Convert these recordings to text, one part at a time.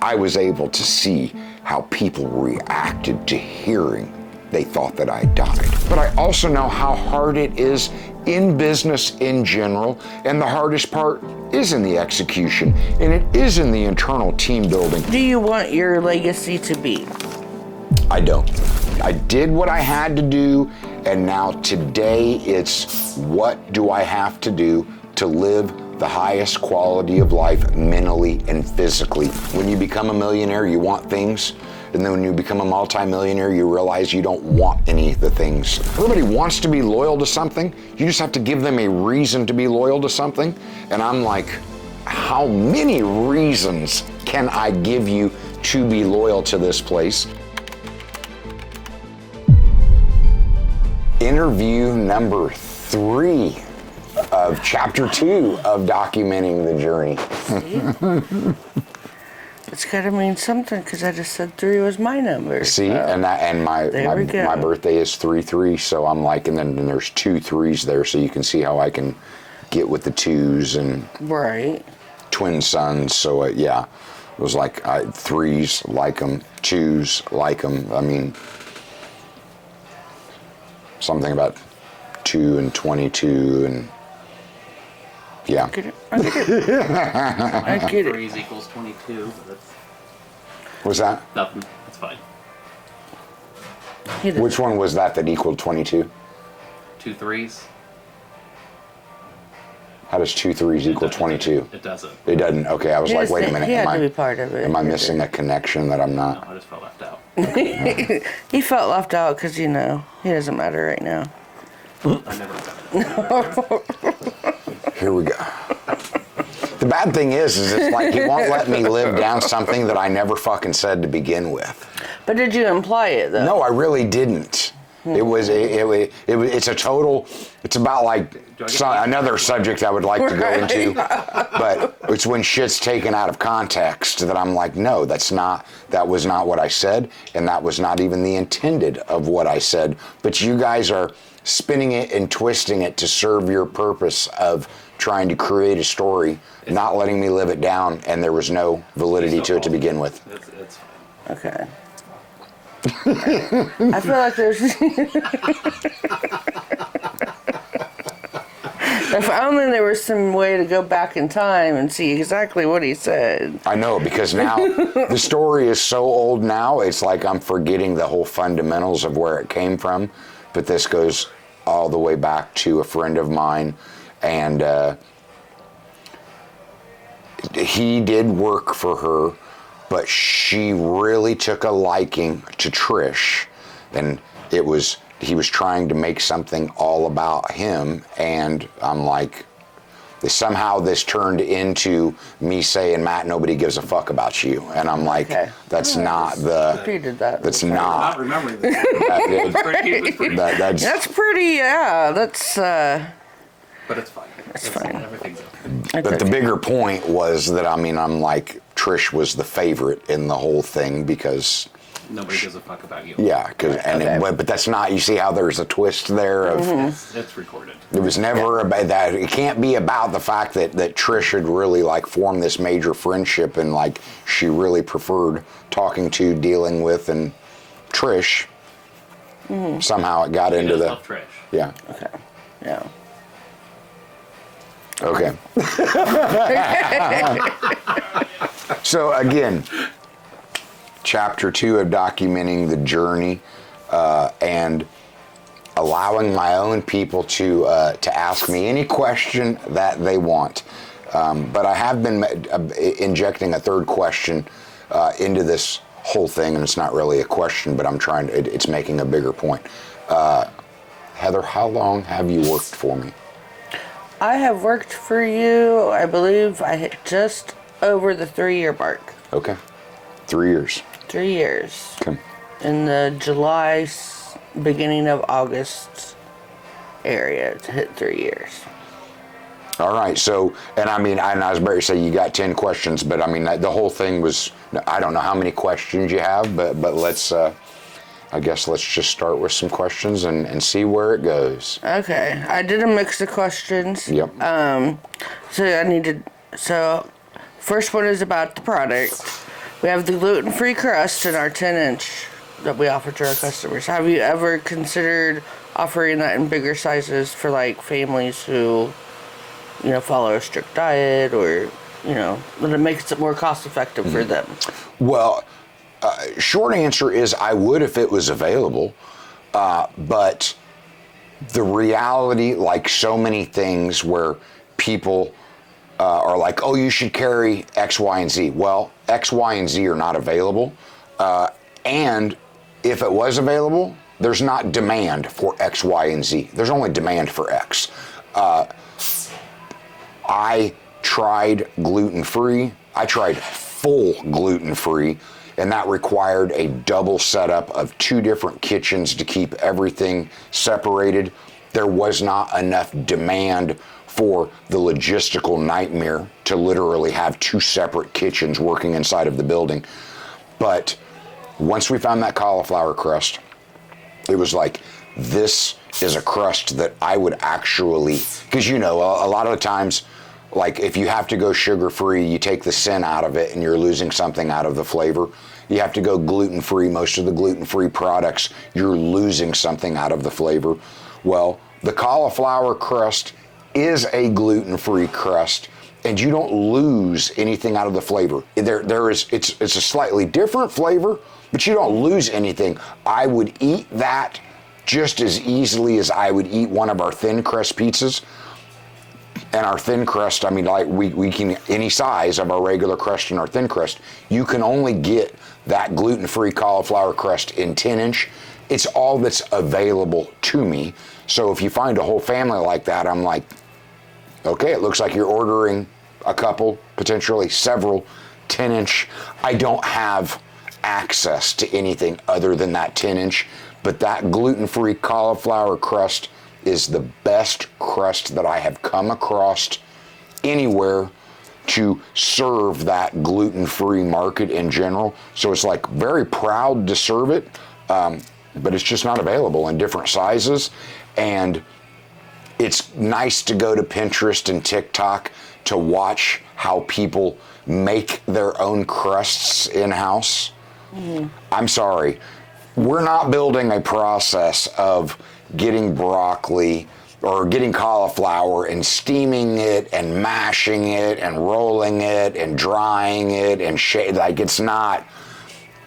I was able to see how people reacted to hearing they thought that I died. But I also know how hard it is in business in general, and the hardest part is in the execution, and it is in the internal team building. Do you want your legacy to be? I don't. I did what I had to do, and now today it's what do I have to do to live the highest quality of life mentally and physically. When you become a millionaire, you want things, and then when you become a multimillionaire, you realize you don't want any of the things. Everybody wants to be loyal to something. You just have to give them a reason to be loyal to something. And I'm like, how many reasons can I give you to be loyal to this place? Interview number 3 of chapter 2 of documenting the journey. It's gotta mean something, because I just said 3 was my number. See, so. and my birthday is 3-3, so I'm like, and then there's 2 3s there, so you can see how I can get with the 2s and right. Twin sons. So yeah, it was like 3s like them, 2s like them. I mean, something about 2 and 22 and. Yeah. I get it. I get it. 3 equals 22. That's was that? nothing. That's fine. Which one was that equaled 22? 2 3s. How does 2 3s equal 22? It doesn't. It doesn't. Okay, I was like, wait a minute. He had to be part of it. Am I missing a connection that I'm not? No, I just felt left out. He felt left out because, he doesn't matter right now. I never. Here we go. The bad thing is it's like he won't let me live down something that I never fucking said to begin with. But did you imply it though? No, I really didn't. It's a total. It's about like another subject I would like to go into, but it's when shit's taken out of context that I'm like, no, that was not what I said, and that was not even the intended of what I said. But you guys are spinning it and twisting it to serve your purpose of trying to create a story, not letting me live it down, and there was no validity to it to begin with. It's fine. Okay. I feel like there's... If only there was some way to go back in time and see exactly what he said. I know, because now the story is so old now, it's like I'm forgetting the whole fundamentals of where it came from. But this goes all the way back to a friend of mine, and he did work for her, but she really took a liking to Trish, and he was trying to make something all about him, and I'm like, somehow this turned into me saying, Matt, nobody gives a fuck about you, and I'm like, okay. That's not the. Repeated that. That's not. I'm not remembering this. That's pretty. Yeah, that's. But it's fine. It's fine. Everything's okay. But the bigger point was that I'm like, Trish was the favorite in the whole thing because. Nobody gives a fuck about you. Yeah, but that's not. You see how there's a twist there of. It's recorded. It was never about that. It can't be about the fact that Trish had really like formed this major friendship and like she really preferred talking to, dealing with, and Trish. Somehow it got into the. Love Trish. Yeah. Okay. Yeah. Okay. So again, chapter 2 of documenting the journey and allowing my own people to ask me any question that they want. But I have been injecting a third question into this whole thing, and it's not really a question, but it's making a bigger point. Heather, how long have you worked for me? I have worked for you, I believe I hit just over the 3-year mark. Okay. 3 years. 3 years. Okay. In the July, beginning of August area to hit 3 years. All right. So, and I was about to say you got 10 questions, but the whole thing was, I don't know how many questions you have, but let's, I guess let's just start with some questions and see where it goes. Okay. I did a mix of questions. Yep. So first one is about the product. We have the gluten-free crust in our 10-inch that we offer to our customers. Have you ever considered offering that in bigger sizes for like families who, follow a strict diet, or that it makes it more cost-effective for them? Well, short answer is I would if it was available, but the reality, like so many things where people are like, oh, you should carry X, Y, and Z. Well, X, Y, and Z are not available. And if it was available, there's not demand for X, Y, and Z. There's only demand for X. I tried gluten-free. I tried full gluten-free, and that required a double setup of 2 different kitchens to keep everything separated. There was not enough demand for the logistical nightmare to literally have 2 separate kitchens working inside of the building. But once we found that cauliflower crust, it was like, this is a crust that I would actually, because a lot of the times, like if you have to go sugar-free, you take the sin out of it and you're losing something out of the flavor. You have to go gluten-free. Most of the gluten-free products, you're losing something out of the flavor. Well, the cauliflower crust is a gluten-free crust, and you don't lose anything out of the flavor. It's a slightly different flavor, but you don't lose anything. I would eat that just as easily as I would eat one of our thin crust pizzas. And our thin crust, I mean, like we can, any size of our regular crust and our thin crust, you can only get that gluten-free cauliflower crust in 10-inch. It's all that's available to me. So if you find a whole family like that, I'm like, okay, it looks like you're ordering a couple, potentially several 10-inch. I don't have access to anything other than that 10-inch, but that gluten-free cauliflower crust is the best crust that I have come across anywhere to serve that gluten-free market in general. So it's like very proud to serve it, but it's just not available in different sizes. And it's nice to go to Pinterest and TikTok to watch how people make their own crusts in-house. I'm sorry, we're not building a process of getting broccoli or getting cauliflower and steaming it and mashing it and rolling it and drying it and like it's not.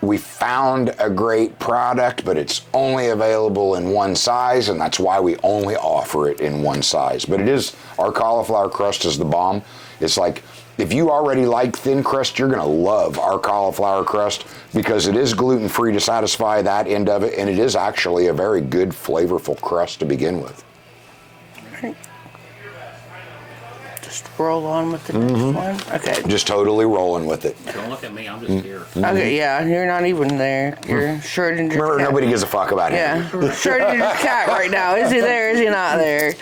We found a great product, but it's only available in one size, and that's why we only offer it in one size. But our cauliflower crust is the bomb. It's like, if you already like thin crust, you're gonna love our cauliflower crust because it is gluten-free to satisfy that end of it, and it is actually a very good, flavorful crust to begin with. Right. Just roll on with the next one. Okay. Just totally rolling with it. Don't look at me, I'm just here. Okay, yeah, you're not even there. You're Schrodinger's Remember, cat. nobody gives a fuck about him. Yeah, Schrodinger's cat right now. Is he there? Is he not there?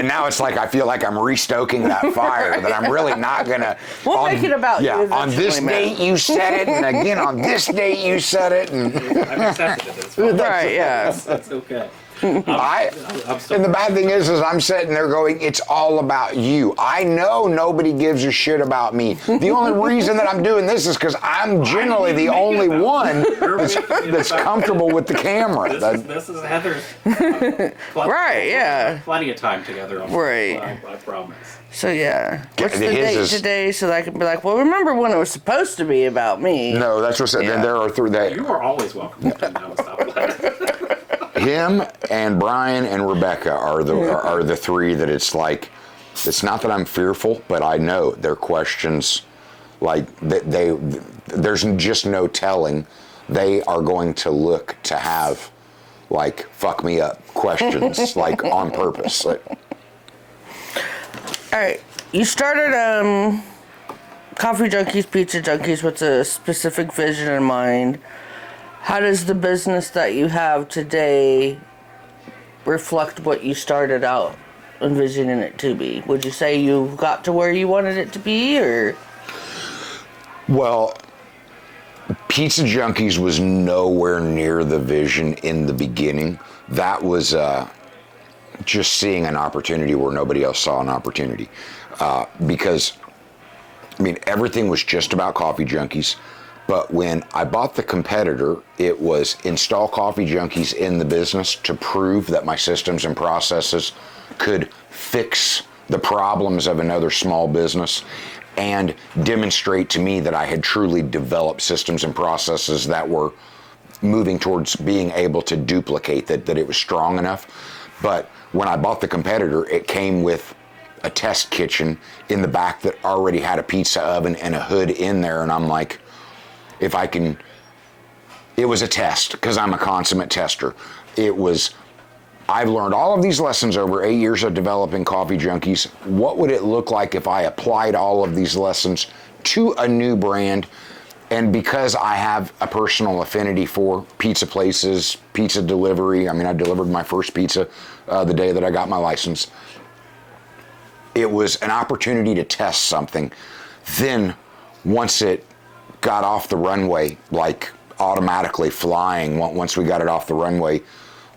Now it's like I feel like I'm restoking that fire, that I'm really not gonna. We'll make it about you. On this date you said it, and again on this date you said it, and I've accepted it, it's fine. Right, yeah. That's okay. and the bad thing is I'm sitting there going, it's all about you. I know nobody gives a shit about me. The only reason that I'm doing this is because I'm generally the only one that's comfortable with the camera. This is Heather's. Right, yeah. Plenty of time together. Right. I promise. So yeah, what's the His date is- today so that I can be like, well, remember when it was supposed to be about me? No, that's what's Yeah. there are three that You are always welcome to come down and stop by. him and Brian and Rebecca are the three that it's like, it's not that I'm fearful, but I know their questions, like there's just no telling. They are going to look to have like fuck me up questions like on purpose. Like, All right, you started Coffee Junkies, Pizza Junkies with a specific vision in mind. How does the business that you have today reflect what you started out envisioning it to be? Would you say you got to where you wanted it to be, or? well, Pizza Junkies was nowhere near the vision in the beginning. That was just seeing an opportunity where nobody else saw an opportunity. Because I mean, everything was just about Coffee Junkies. But when I bought the competitor, it was install Coffee Junkies in the business to prove that my systems and processes could fix the problems of another small business and demonstrate to me that I had truly developed systems and processes that were moving towards being able to duplicate that it was strong enough. But when I bought the competitor, it came with a test kitchen in the back that already had a pizza oven and a hood in there, and I'm like, if I can, it was a test because I'm a consummate tester. I've learned all of these lessons over 8 years of developing Coffee Junkies. What would it look like if I applied all of these lessons to a new brand? And because I have a personal affinity for pizza places, pizza delivery, I mean, I delivered my first pizza the day that I got my license. It was an opportunity to test something. Then once it got off the runway, like automatically flying, once we got it off the runway,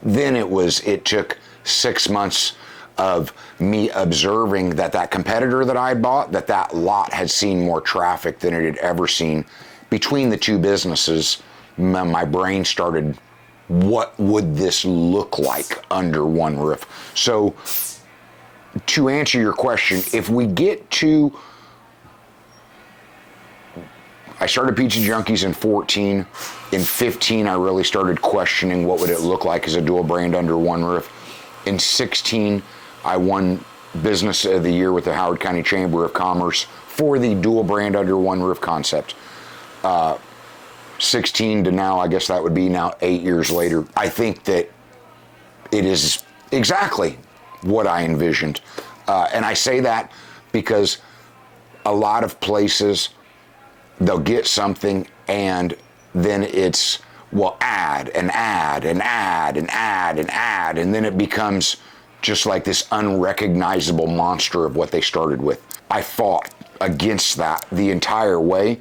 then it took 6 months of me observing that competitor that I had bought, that lot had seen more traffic than it had ever seen. Between the two businesses, my brain started, what would this look like under one roof? So to answer your question, if we get to, I started Pizza Junkies in 14. In 15, I really started questioning what would it look like as a dual brand under one roof. In 16, I won Business of the Year with the Howard County Chamber of Commerce for the dual brand under one roof concept. 16 to now, I guess that would be now 8 years later. I think that it is exactly what I envisioned. And I say that because a lot of places, they'll get something and then it's, well, add and add and add and add and add, and then it becomes just like this unrecognizable monster of what they started with. I fought against that the entire way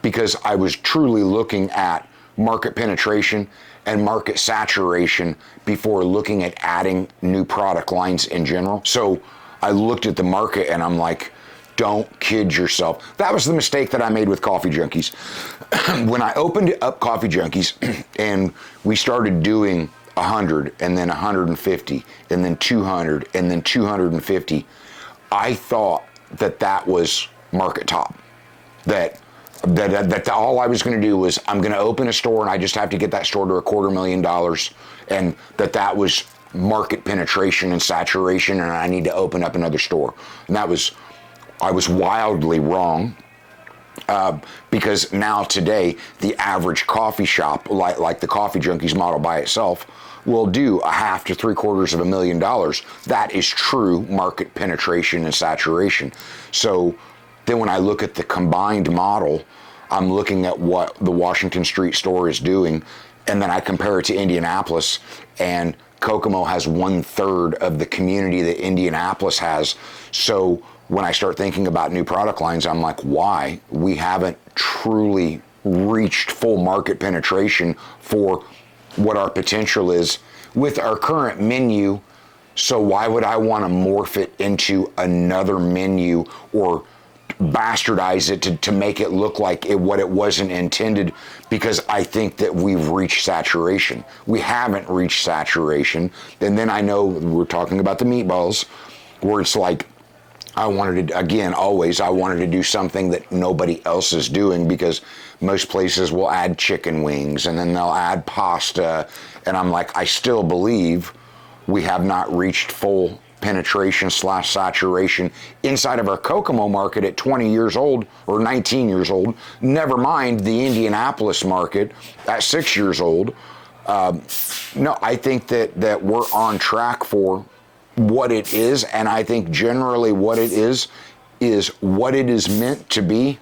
because I was truly looking at market penetration and market saturation before looking at adding new product lines in general. So I looked at the market and I'm like, don't kid yourself. That was the mistake that I made with Coffee Junkies. When I opened up Coffee Junkies and we started doing 100 and then 150 and then 200 and then 250, I thought that was market top. That all I was going to do was I'm going to open a store and I just have to get that store to $250,000, and that was market penetration and saturation, and I need to open up another store. And I was wildly wrong, because now today the average coffee shop, like the Coffee Junkies model by itself, will do $500,000 to $750,000. That is true market penetration and saturation. So then when I look at the combined model, I'm looking at what the Washington Street store is doing, and then I compare it to Indianapolis, and Kokomo has 1/3 of the community that Indianapolis has. So when I start thinking about new product lines, I'm like, why? We haven't truly reached full market penetration for what our potential is with our current menu. So why would I want to morph it into another menu or bastardize it to make it look like what it wasn't intended? Because I think that we've reached saturation. We haven't reached saturation. And then I know we're talking about the meatballs, where it's like, I wanted to do something that nobody else is doing, because most places will add chicken wings and then they'll add pasta. And I'm like, I still believe we have not reached full penetration / saturation inside of our Kokomo market at 20 years old or 19 years old. Never mind the Indianapolis market at 6 years old. No, I think that we're on track for what it is, and I think generally what it is what it is meant to be,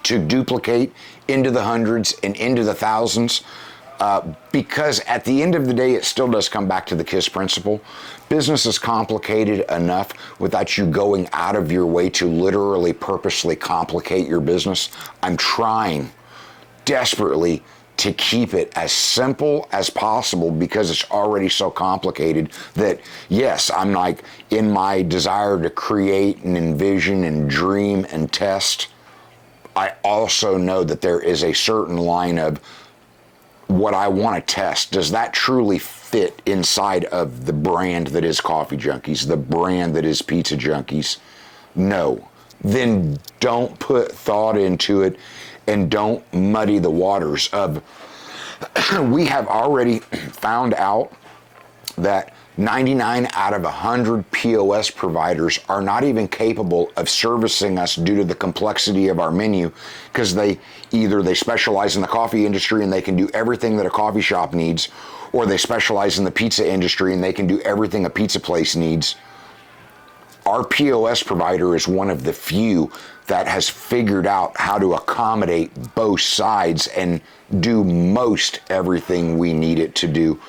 to duplicate into the hundreds and into the thousands, because at the end of the day, it still does come back to the KISS principle. Business is complicated enough without you going out of your way to literally purposely complicate your business. I'm trying desperately to keep it as simple as possible because it's already so complicated that, yes, I'm like, in my desire to create and envision and dream and test, I also know that there is a certain line of what I want to test. Does that truly fit inside of the brand that is Coffee Junkies, the brand that is Pizza Junkies? No. Then don't put thought into it and don't muddy the waters of, we have already found out that 99 out of 100 POS providers are not even capable of servicing us due to the complexity of our menu, because they specialize in the coffee industry and they can do everything that a coffee shop needs, or they specialize in the pizza industry and they can do everything a pizza place needs. Our POS provider is one of the few that has figured out how to accommodate both sides and do most everything we need it to do.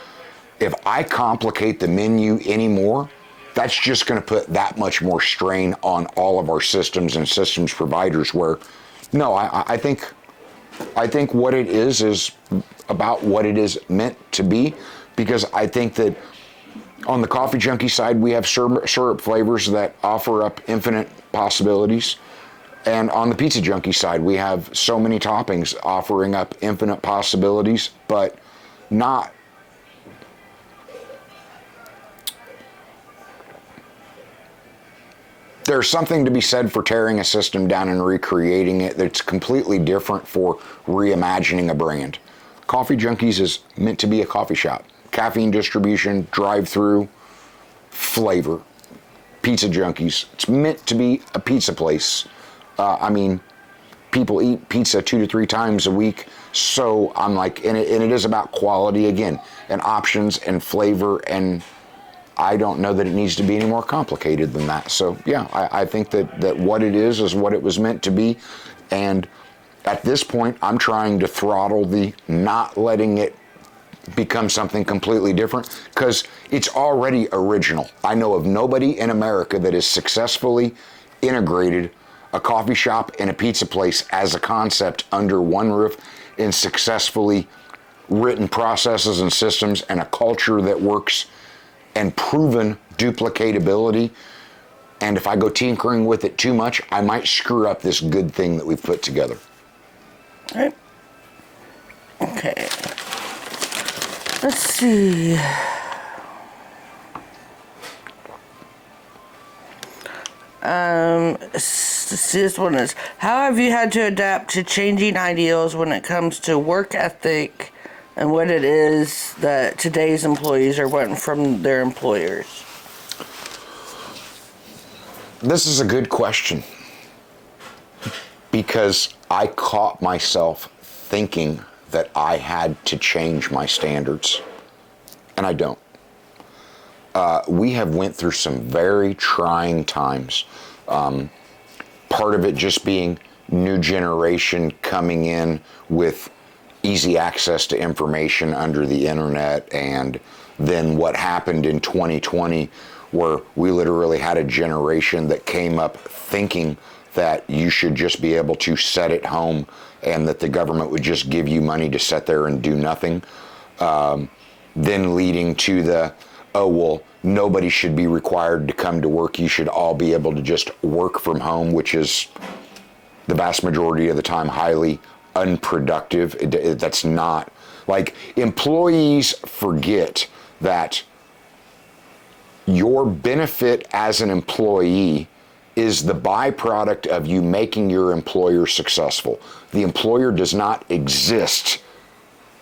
If I complicate the menu anymore, that's just going to put that much more strain on all of our systems and systems providers, where, no, I think what it is about what it is meant to be, because I think that on the Coffee Junkie side, we have syrup flavors that offer up infinite possibilities. And on the Pizza Junkie side, we have so many toppings offering up infinite possibilities, but not. There's something to be said for tearing a system down and recreating it that's completely different for reimagining a brand. Coffee Junkies is meant to be a coffee shop. Caffeine distribution, drive-through, flavor. Pizza Junkies, it's meant to be a pizza place. People eat pizza 2 to 3 times a week, so I'm like, and it is about quality again, and options and flavor, and I don't know that it needs to be any more complicated than that. So yeah, I think that what it is what it was meant to be, and at this point, I'm trying to throttle the not letting it become something completely different, because it's already original. I know of nobody in America that has successfully integrated a coffee shop and a pizza place as a concept under one roof, in successfully written processes and systems and a culture that works and proven duplicatability. And if I go tinkering with it too much, I might screw up this good thing that we've put together. All right. Okay. Let's see. This one is, how have you had to adapt to changing ideals when it comes to work ethic and what it is that today's employees are wanting from their employers? This is a good question, because I caught myself thinking that I had to change my standards, and I don't. We have went through some very trying times. Part of it just being new generation coming in with easy access to information under the internet, and then what happened in 2020, where we literally had a generation that came up thinking that you should just be able to sit at home and that the government would just give you money to sit there and do nothing. Then leading to the, oh, well, nobody should be required to come to work. You should all be able to just work from home, which is the vast majority of the time highly unproductive. That's not, like, employees forget that your benefit as an employee is the byproduct of you making your employer successful. The employer does not exist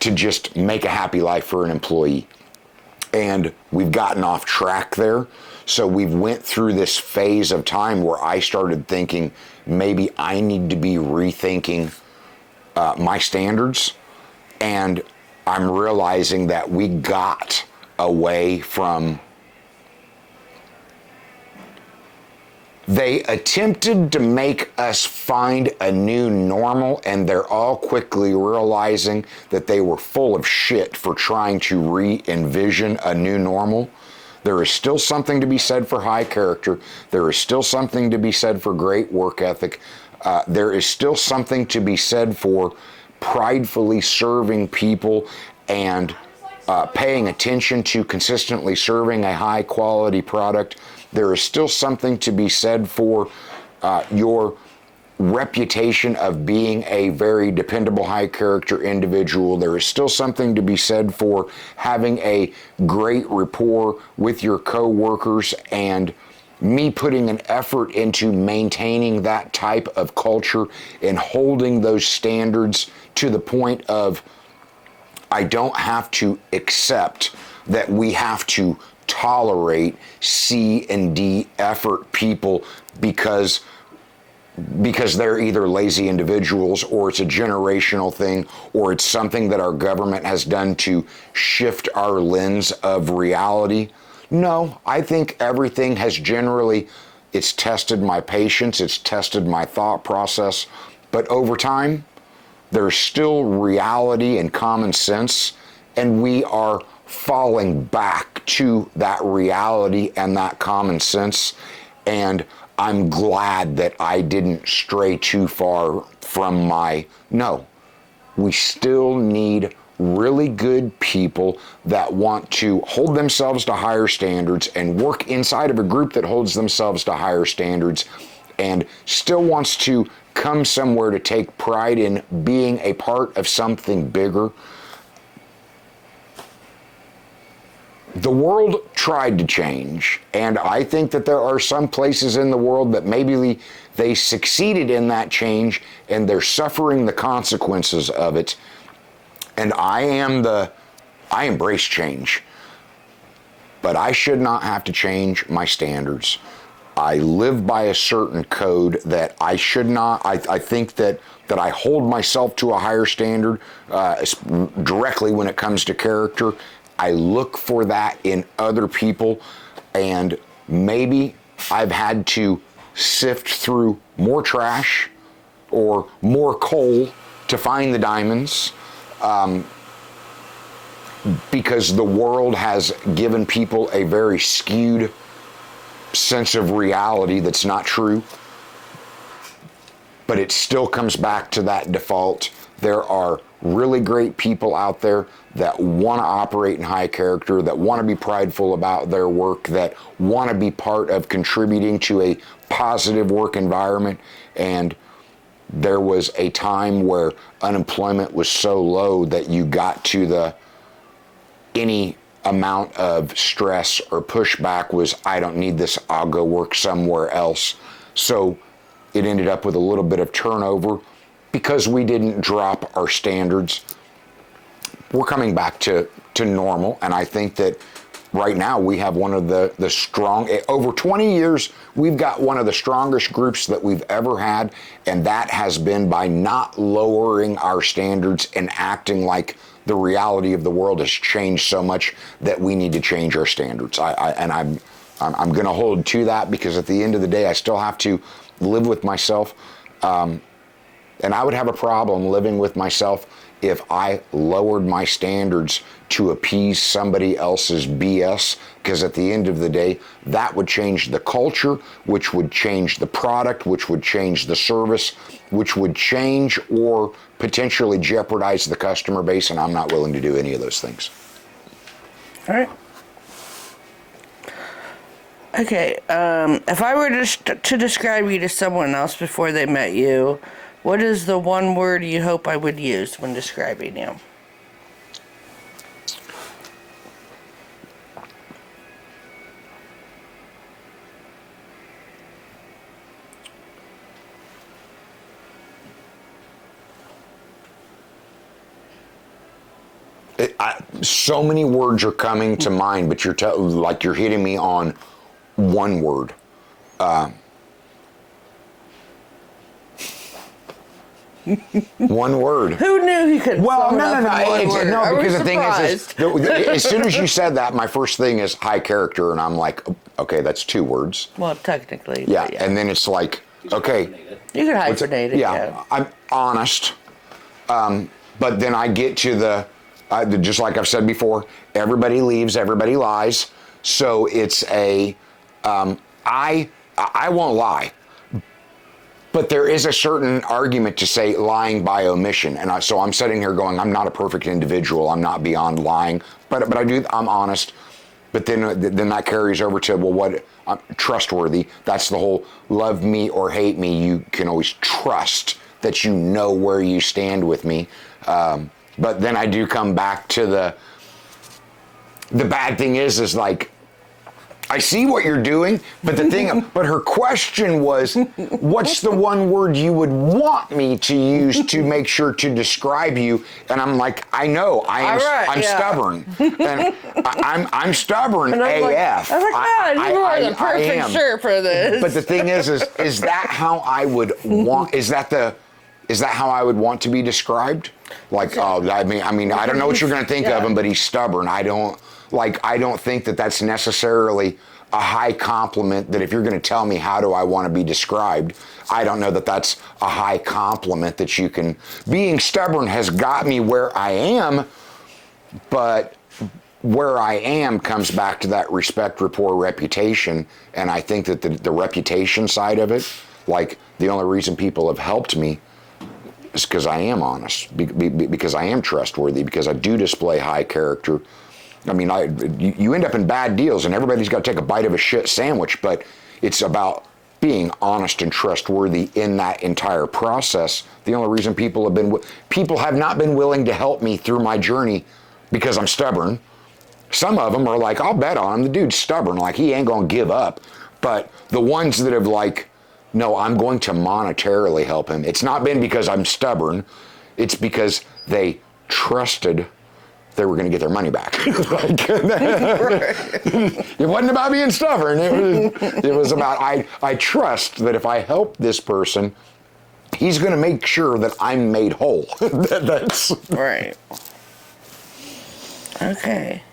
to just make a happy life for an employee. And we've gotten off track there. So we've went through this phase of time where I started thinking maybe I need to be rethinking my standards. And I'm realizing that we got away from, they attempted to make us find a new normal, and they're all quickly realizing that they were full of shit for trying to re-envision a new normal. There is still something to be said for high character. There is still something to be said for great work ethic. There is still something to be said for pridefully serving people and paying attention to consistently serving a high quality product, there is still something to be said for your reputation of being a very dependable, high character individual. There is still something to be said for having a great rapport with your coworkers, and me putting an effort into maintaining that type of culture and holding those standards to the point of I don't have to accept that we have to tolerate C and D effort people because they're either lazy individuals, or it's a generational thing, or it's something that our government has done to shift our lens of reality. No, I think everything has generally, it's tested my patience, it's tested my thought process, but over time, there's still reality and common sense, and we are falling back to that reality and that common sense, and I'm glad that I didn't stray too far from no. We still need really good people that want to hold themselves to higher standards and work inside of a group that holds themselves to higher standards and still wants to come somewhere to take pride in being a part of something bigger. The world tried to change, and I think that there are some places in the world that maybe they succeeded in that change and they're suffering the consequences of it. And I embrace change, but I should not have to change my standards. I live by a certain code that I should not. I think that I hold myself to a higher standard directly when it comes to character. I look for that in other people, and maybe I've had to sift through more trash or more coal to find the diamonds, because the world has given people a very skewed sense of reality that's not true. But it still comes back to that default. There are really great people out there that want to operate in high character, that want to be prideful about their work, that want to be part of contributing to a positive work environment. And there was a time where unemployment was so low that you got to any amount of stress or pushback was, I don't need this, I'll go work somewhere else. So it ended up with a little bit of turnover because we didn't drop our standards. We're coming back to normal, and I think that right now we have one of the strong, over 20 years, we've got one of the strongest groups that we've ever had, and that has been by not lowering our standards and acting like the reality of the world has changed so much that we need to change our standards. I'm going to hold to that, because at the end of the day, I still have to live with myself. And I would have a problem living with myself if I lowered my standards to appease somebody else's BS, because at the end of the day, that would change the culture, which would change the product, which would change the service, which would change or potentially jeopardize the customer base, and I'm not willing to do any of those things. All right. Okay, if I were to describe you to someone else before they met you, what is the one word you hope I would use when describing you? So many words are coming to mind, but you're hitting me on one word. One word. Who knew he could? Well, sum it no, up in one word? no, because the thing is, Surprised? as soon as you said that, my first thing is high character, and I'm like, okay, that's 2 words. Well, technically. Yeah, but yeah. and then it's like, okay, You could hyphenate it. yeah, I'm honest, but then I get to just like I've said before, everybody leaves, everybody lies. So it's I won't lie. But there is a certain argument to say lying by omission. And so I'm sitting here going, I'm not a perfect individual. I'm not beyond lying, but I'm honest. But then that carries over to, well, what, I'm trustworthy. That's the whole love me or hate me. You can always trust that you know where you stand with me. But then I do come back to the bad thing is like, I see what you're doing, but but her question was, what's the one word you would want me to use to make sure to describe you? And I'm like, I know, I'm stubborn. And I'm stubborn and AF. I was like, you are the perfect shirt for this. But the thing is that how I would want, is that how I would want to be described? Like, I mean, I don't know what you're going to think of him, but he's stubborn. I don't think that that's necessarily a high compliment, that if you're going to tell me how do I want to be described, I don't know that that's a high compliment that you can. Being stubborn has got me where I am, but where I am comes back to that respect, rapport, reputation, and I think that the reputation side of it, like the only reason people have helped me is because I am honest, because I am trustworthy, because I do display high character. I mean, you end up in bad deals, and everybody's got to take a bite of a shit sandwich, but it's about being honest and trustworthy in that entire process. The only reason people have not been willing to help me through my journey because I'm stubborn. Some of them are like, I'll bet on him. The dude's stubborn, like he ain't gonna give up. But the ones that have like, no, I'm going to monetarily help him. It's not been because I'm stubborn. It's because they trusted they were going to get their money back. It wasn't about being stubborn. It was about, I trust that if I help this person, he's going to make sure that I'm made whole. That's right. Okay.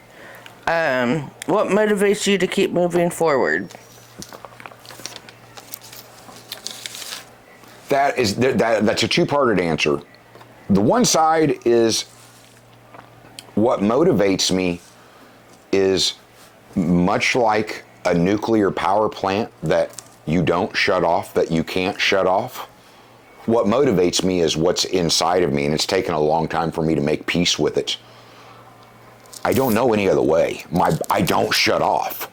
What motivates you to keep moving forward? That's a two-parted answer. The one side is, what motivates me is much like a nuclear power plant that you don't shut off, that you can't shut off. What motivates me is what's inside of me, and it's taken a long time for me to make peace with it. I don't know any other way. I don't shut off.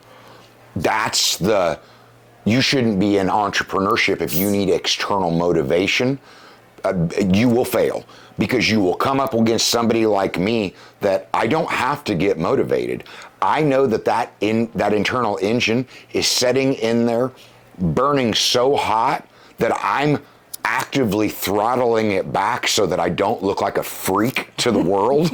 You shouldn't be in entrepreneurship if you need external motivation. You will fail, because you will come up against somebody like me that I don't have to get motivated. I know that internal engine is setting in there, burning so hot that I'm actively throttling it back so that I don't look like a freak to the world.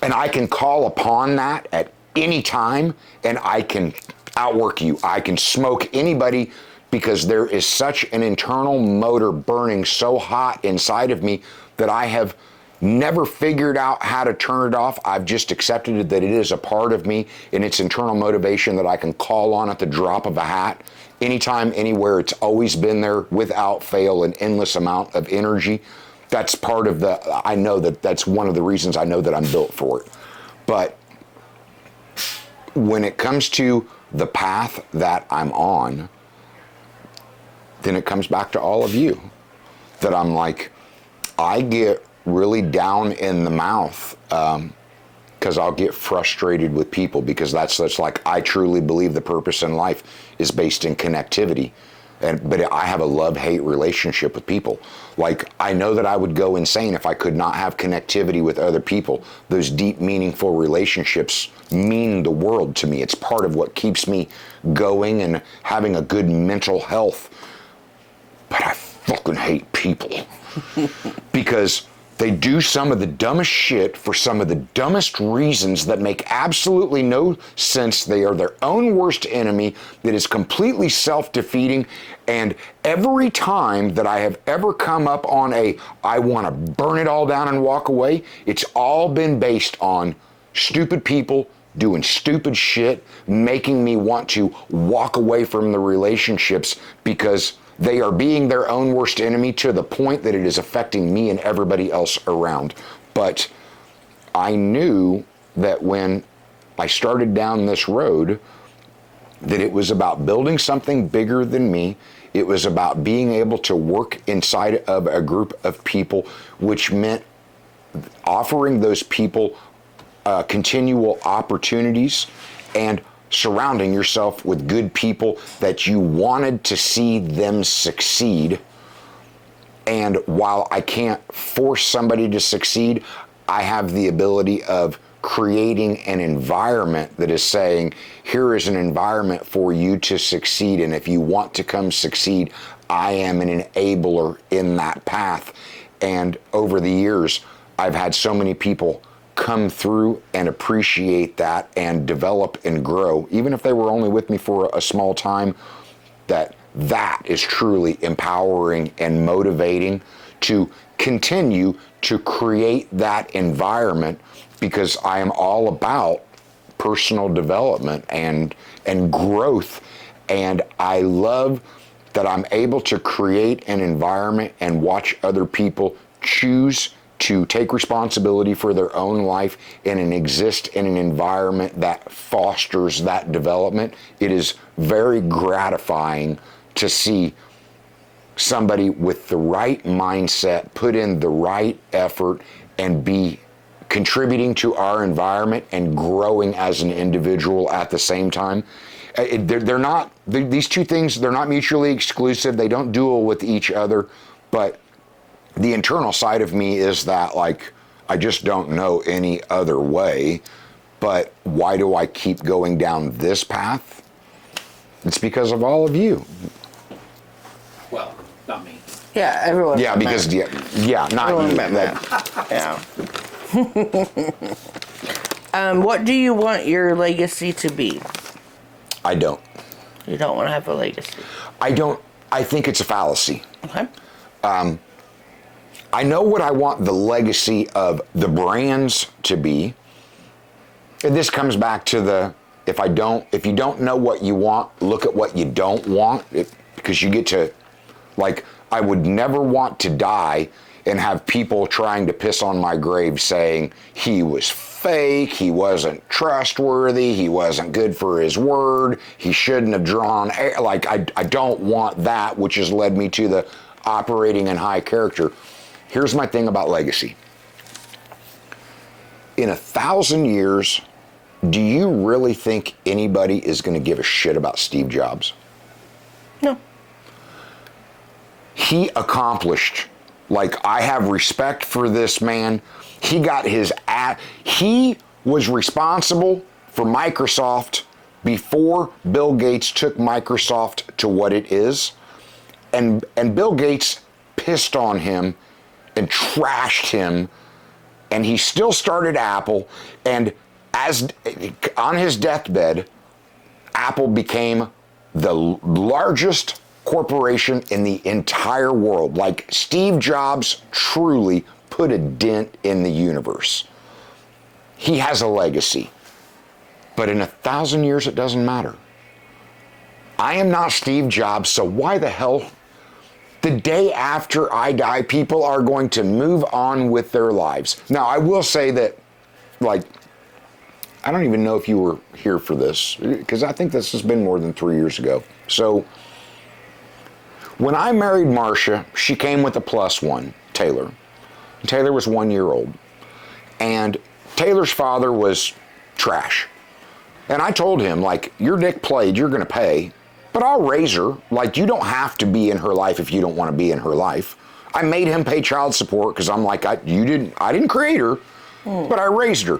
And I can call upon that at any time, and I can outwork you. I can smoke anybody, because there is such an internal motor burning so hot inside of me that I have never figured out how to turn it off. I've just accepted it, that it is a part of me, and it's internal motivation that I can call on at the drop of a hat. Anytime, anywhere, it's always been there without fail, an endless amount of energy. That's part of I know that's one of the reasons I know that I'm built for it. But when it comes to the path that I'm on, then it comes back to all of you, that I'm like, I get really down in the mouth because I'll get frustrated with people, because that's like, I truly believe the purpose in life is based in connectivity. But I have a love-hate relationship with people. Like, I know that I would go insane if I could not have connectivity with other people. Those deep, meaningful relationships mean the world to me. It's part of what keeps me going and having a good mental health. But I fucking hate people because they do some of the dumbest shit for some of the dumbest reasons that make absolutely no sense. They are their own worst enemy that is completely self-defeating. And every time that I have ever come up on I want to burn it all down and walk away, it's all been based on stupid people doing stupid shit, making me want to walk away from the relationships because they are being their own worst enemy to the point that it is affecting me and everybody else around. But I knew that when I started down this road, that it was about building something bigger than me. It was about being able to work inside of a group of people, which meant offering those people continual opportunities and surrounding yourself with good people that you wanted to see them succeed. And while I can't force somebody to succeed, I have the ability of creating an environment that is saying, here is an environment for you to succeed, and if you want to come succeed, I am an enabler in that path. And over the years, I've had so many people come through and appreciate that and develop and grow, even if they were only with me for a small time, that is truly empowering and motivating to continue to create that environment, because I am all about personal development and growth, and I love that I'm able to create an environment and watch other people choose to take responsibility for their own life and exist in an environment that fosters that development. It is very gratifying to see somebody with the right mindset put in the right effort and be contributing to our environment and growing as an individual at the same time. These two things, they're not mutually exclusive. They don't duel with each other, but the internal side of me is that, like, I just don't know any other way. But why do I keep going down this path? It's because of all of you. Well, not me. Yeah, everyone. Yeah, because not Everyone you. met Matt. Yeah. What do you want your legacy to be? I don't. You don't want to have a legacy. I don't. I think it's a fallacy. Okay. I know what I want the legacy of the brands to be. And this comes back to if you don't know what you want, look at what you don't want, because you get to, like, I would never want to die and have people trying to piss on my grave saying he was fake, he wasn't trustworthy, he wasn't good for his word, he shouldn't have drawn air. Like, I don't want that, which has led me to the operating in high character. Here's my thing about legacy. In 1,000 years, do you really think anybody is going to give a shit about Steve Jobs? No. He accomplished, like, I have respect for this man. He got he was responsible for Microsoft before Bill Gates took Microsoft to what it is. And Bill Gates pissed on him and trashed him, and he still started Apple, and on his deathbed, Apple became the largest corporation in the entire world. Like, Steve Jobs truly put a dent in the universe. He has a legacy. But in 1,000 years, it doesn't matter. I am not Steve Jobs, so why the hell? The day after I die, people are going to move on with their lives. Now, I will say that, like, I don't even know if you were here for this, because I think this has been more than 3 years ago. So, when I married Marcia, she came with a plus one, Taylor. Taylor was 1 year old. And Taylor's father was trash. And I told him, like, your dick played, you're going to pay, but I'll raise her. Like, you don't have to be in her life if you don't want to be in her life. I made him pay child support because I'm like, I didn't create her, but I raised her.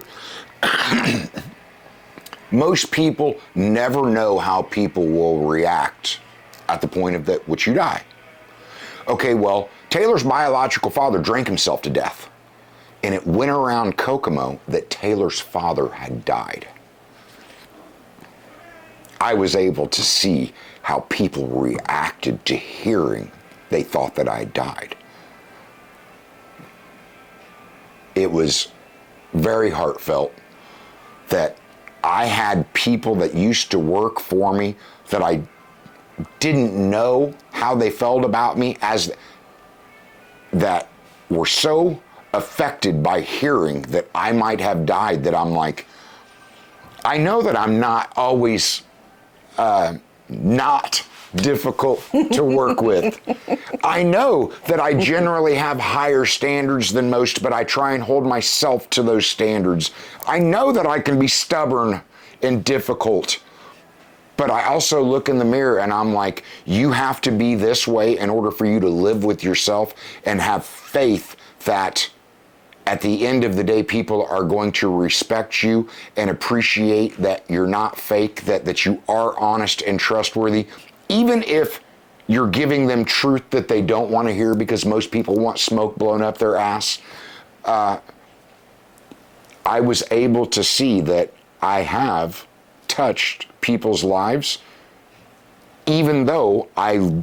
Most people never know how people will react at the point of which you die. Okay, well, Taylor's biological father drank himself to death, and it went around Kokomo that Taylor's father had died. I was able to see how people reacted to hearing they thought that I died. It was very heartfelt that I had people that used to work for me that I didn't know how they felt about me, as that were so affected by hearing that I might have died, that I'm like, I know that I'm not always not difficult to work with. I know that I generally have higher standards than most, but I try and hold myself to those standards. I know that I can be stubborn and difficult, but I also look in the mirror and I'm like, you have to be this way in order for you to live with yourself and have faith that at the end of the day, people are going to respect you and appreciate that you're not fake, that you are honest and trustworthy, even if you're giving them truth that they don't want to hear because most people want smoke blown up their ass. I was able to see that I have touched people's lives, even though I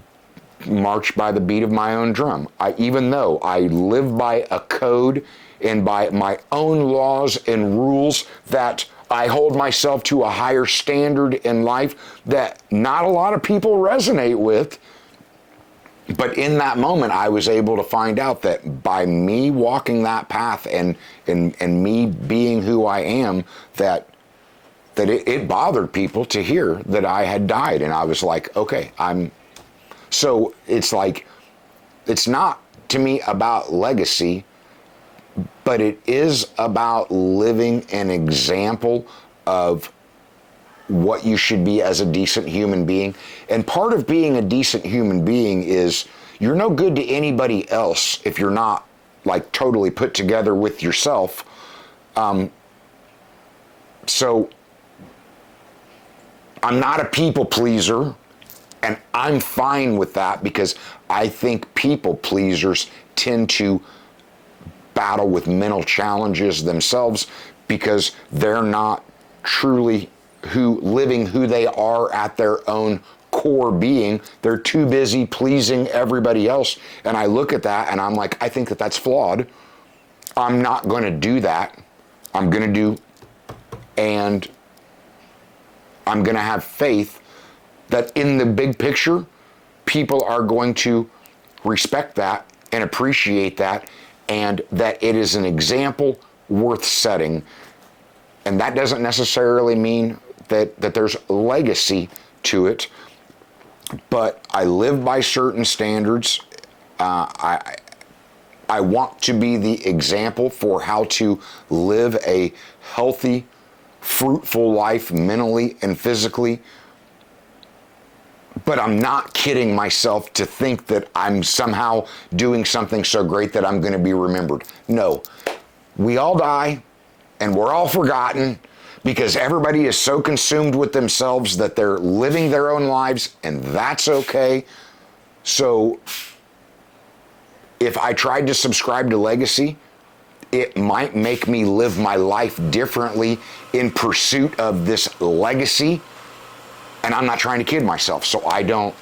march by the beat of my own drum. Even though I live by a code and by my own laws and rules, that I hold myself to a higher standard in life that not a lot of people resonate with. But in that moment, I was able to find out that by me walking that path and me being who I am, that it bothered people to hear that I had died. And I was like, okay, so it's like, it's not to me about legacy, but it is about living an example of what you should be as a decent human being. And part of being a decent human being is you're no good to anybody else if you're not like totally put together with yourself. So I'm not a people pleaser, and I'm fine with that because I think people pleasers tend to battle with mental challenges themselves because they're not truly living who they are at their own core being. They're too busy pleasing everybody else. And I look at that and I'm like, I think that that's flawed. I'm not going to do that. I'm going to do, and I'm going to have faith that in the big picture, people are going to respect that and appreciate that, and that it is an example worth setting. And that doesn't necessarily mean that there's legacy to it, but I live by certain standards. I want to be the example for how to live a healthy, fruitful life mentally and physically. But I'm not kidding myself to think that I'm somehow doing something so great that I'm going to be remembered. No, we all die and we're all forgotten because everybody is so consumed with themselves that they're living their own lives, and that's okay. So if I tried to subscribe to legacy, it might make me live my life differently in pursuit of this legacy. And I'm not trying to kid myself, so I don't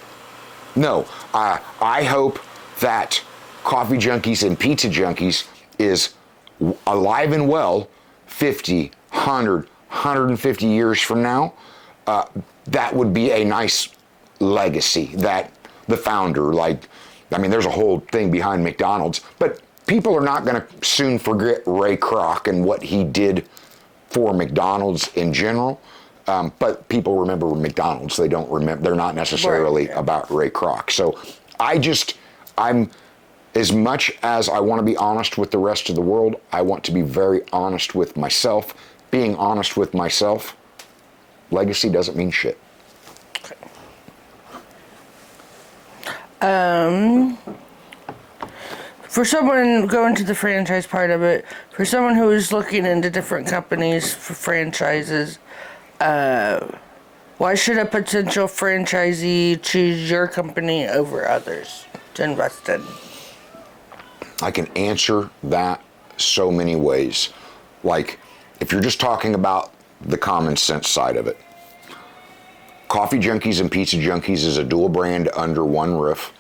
know. I hope that Coffee Junkies and Pizza Junkies is alive and well 50, 100, 150 years from now. That would be a nice legacy that the founder, there's a whole thing behind McDonald's, but people are not going to soon forget Ray Kroc and what he did for McDonald's in general. But people remember McDonald's. They don't remember. They're not necessarily about Ray Kroc. So I'm, as much as I want to be honest with the rest of the world, I want to be very honest with myself. Being honest with myself, legacy doesn't mean shit. For someone going to the franchise part of it, for someone who is looking into different companies for franchises, why should a potential franchisee choose your company over others to invest in? I can answer that so many ways. Like, if you're just talking about the common sense side of it, Coffee Junkies and Pizza Junkies is a dual brand under one roof.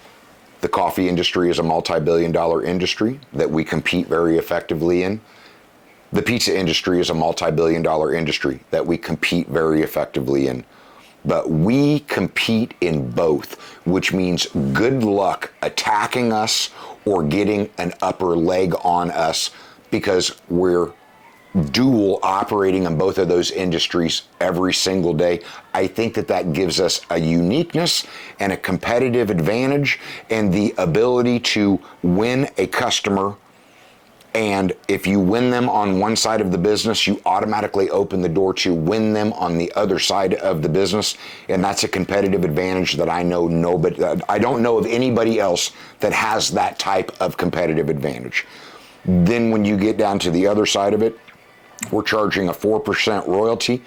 The coffee industry is a multi-billion-dollar industry that we compete very effectively in. The pizza industry is a multi-billion-dollar industry that we compete very effectively in. But we compete in both, which means good luck attacking us or getting an upper leg on us because we're dual operating in both of those industries every single day. I think that that gives us a uniqueness and a competitive advantage and the ability to win a customer. And if you win them on one side of the business, you automatically open the door to win them on the other side of the business. And that's a competitive advantage that I don't know of anybody else that has that type of competitive advantage. Then when you get down to the other side of it, we're charging a 4% royalty.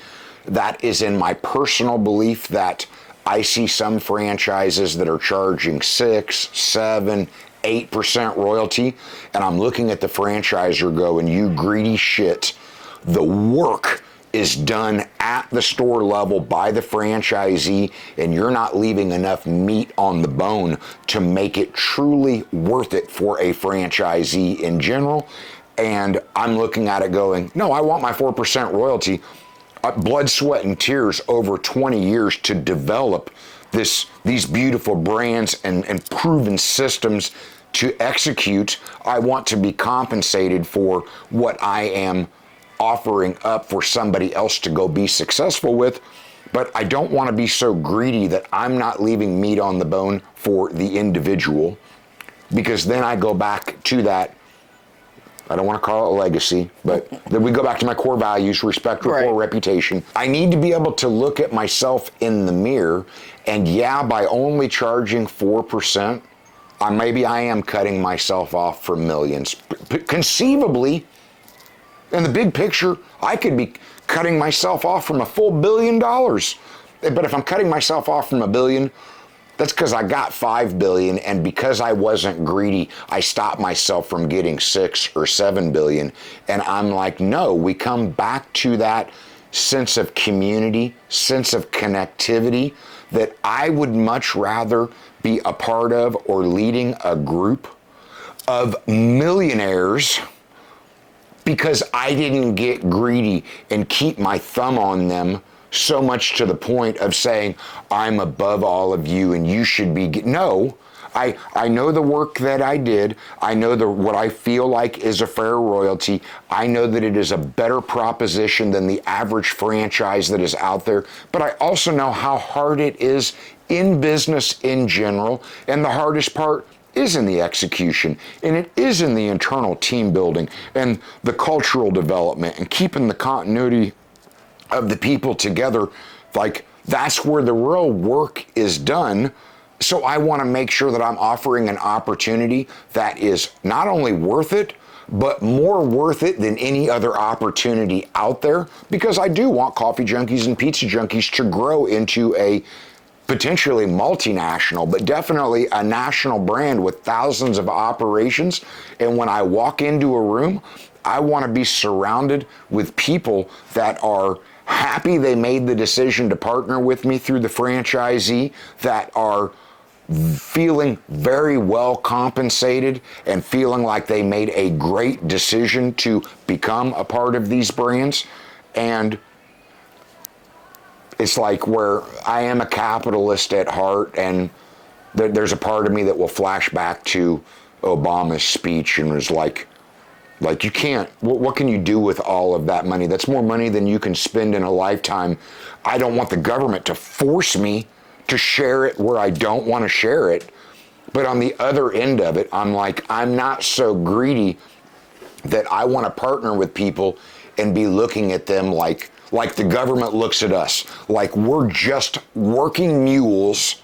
That is in my personal belief that I see some franchises that are charging 6, 7, 8% royalty, and I'm looking at the franchisor going, you greedy shit. The work is done at the store level by the franchisee, and you're not leaving enough meat on the bone to make it truly worth it for a franchisee in general. And I'm looking at it going, no, I want my 4% royalty. Blood, sweat, and tears over 20 years to develop these beautiful brands and proven systems to execute. I want to be compensated for what I am offering up for somebody else to go be successful with, but I don't want to be so greedy that I'm not leaving meat on the bone for the individual, because then I go back to that, I don't want to call it a legacy, but then we go back to my core values, respect, rapport, reputation. I need to be able to look at myself in the mirror, and yeah, by only charging 4%, maybe I am cutting myself off for millions. Conceivably, in the big picture, I could be cutting myself off from a full $1 billion. But if I'm cutting myself off from $1 billion, that's because I got $5 billion, and because I wasn't greedy, I stopped myself from getting 6 or 7 billion. And I'm like, no, we come back to that sense of community, sense of connectivity, that I would much rather be a part of or leading a group of millionaires, because I didn't get greedy and keep my thumb on them so much to the point of saying, I'm above all of you and you should be. No, I know the work that I did. I know what I feel like is a fair royalty. I know that it is a better proposition than the average franchise that is out there. But I also know how hard it is in business in general. And the hardest part is in the execution, and it is in the internal team building and the cultural development and keeping the continuity of the people together. Like, that's where the real work is done. So I want to make sure that I'm offering an opportunity that is not only worth it, but more worth it than any other opportunity out there, because I do want Coffee Junkies and Pizza Junkies to grow into a potentially multinational, but definitely a national brand with thousands of operations. And when I walk into a room, I want to be surrounded with people that are happy they made the decision to partner with me through the franchisee, that are feeling very well compensated and feeling like they made a great decision to become a part of these brands. And it's like, where I am a capitalist at heart, and there's a part of me that will flash back to Obama's speech and was like you can't, what can you do with all of that money? That's more money than you can spend in a lifetime. I don't want the government to force me to share it where I don't want to share it. But on the other end of it, I'm like, I'm not so greedy that I want to partner with people and be looking at them like the government looks at us, like we're just working mules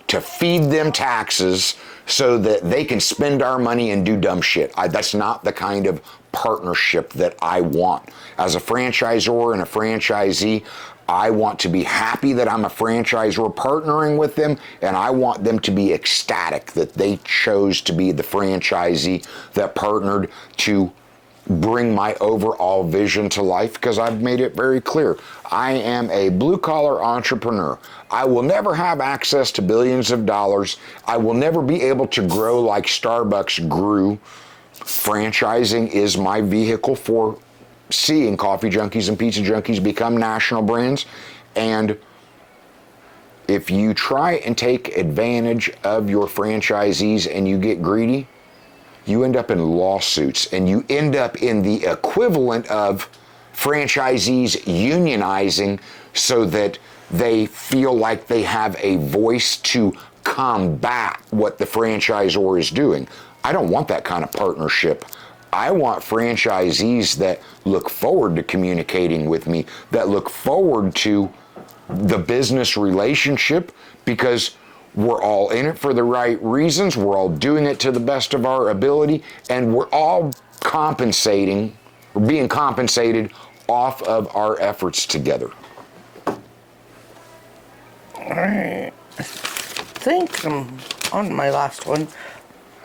to feed them taxes so that they can spend our money and do dumb shit. That's not the kind of partnership that I want. As a franchisor and a franchisee, I want to be happy that I'm a franchisor partnering with them, and I want them to be ecstatic that they chose to be the franchisee that partnered to bring my overall vision to life, because I've made it very clear. I am a blue-collar entrepreneur. I will never have access to billions of dollars. I will never be able to grow like Starbucks grew. Franchising is my vehicle for seeing Coffee Junkies and Pizza Junkies become national brands. And if you try and take advantage of your franchisees and you get greedy, you end up in lawsuits, and you end up in the equivalent of franchisees unionizing so that they feel like they have a voice to combat what the franchisor is doing. I don't want that kind of partnership. I want franchisees that look forward to communicating with me, that look forward to the business relationship, because we're all in it for the right reasons. We're all doing it to the best of our ability, and we're all compensating, or being compensated off of our efforts together. All right. I think I'm on my last one.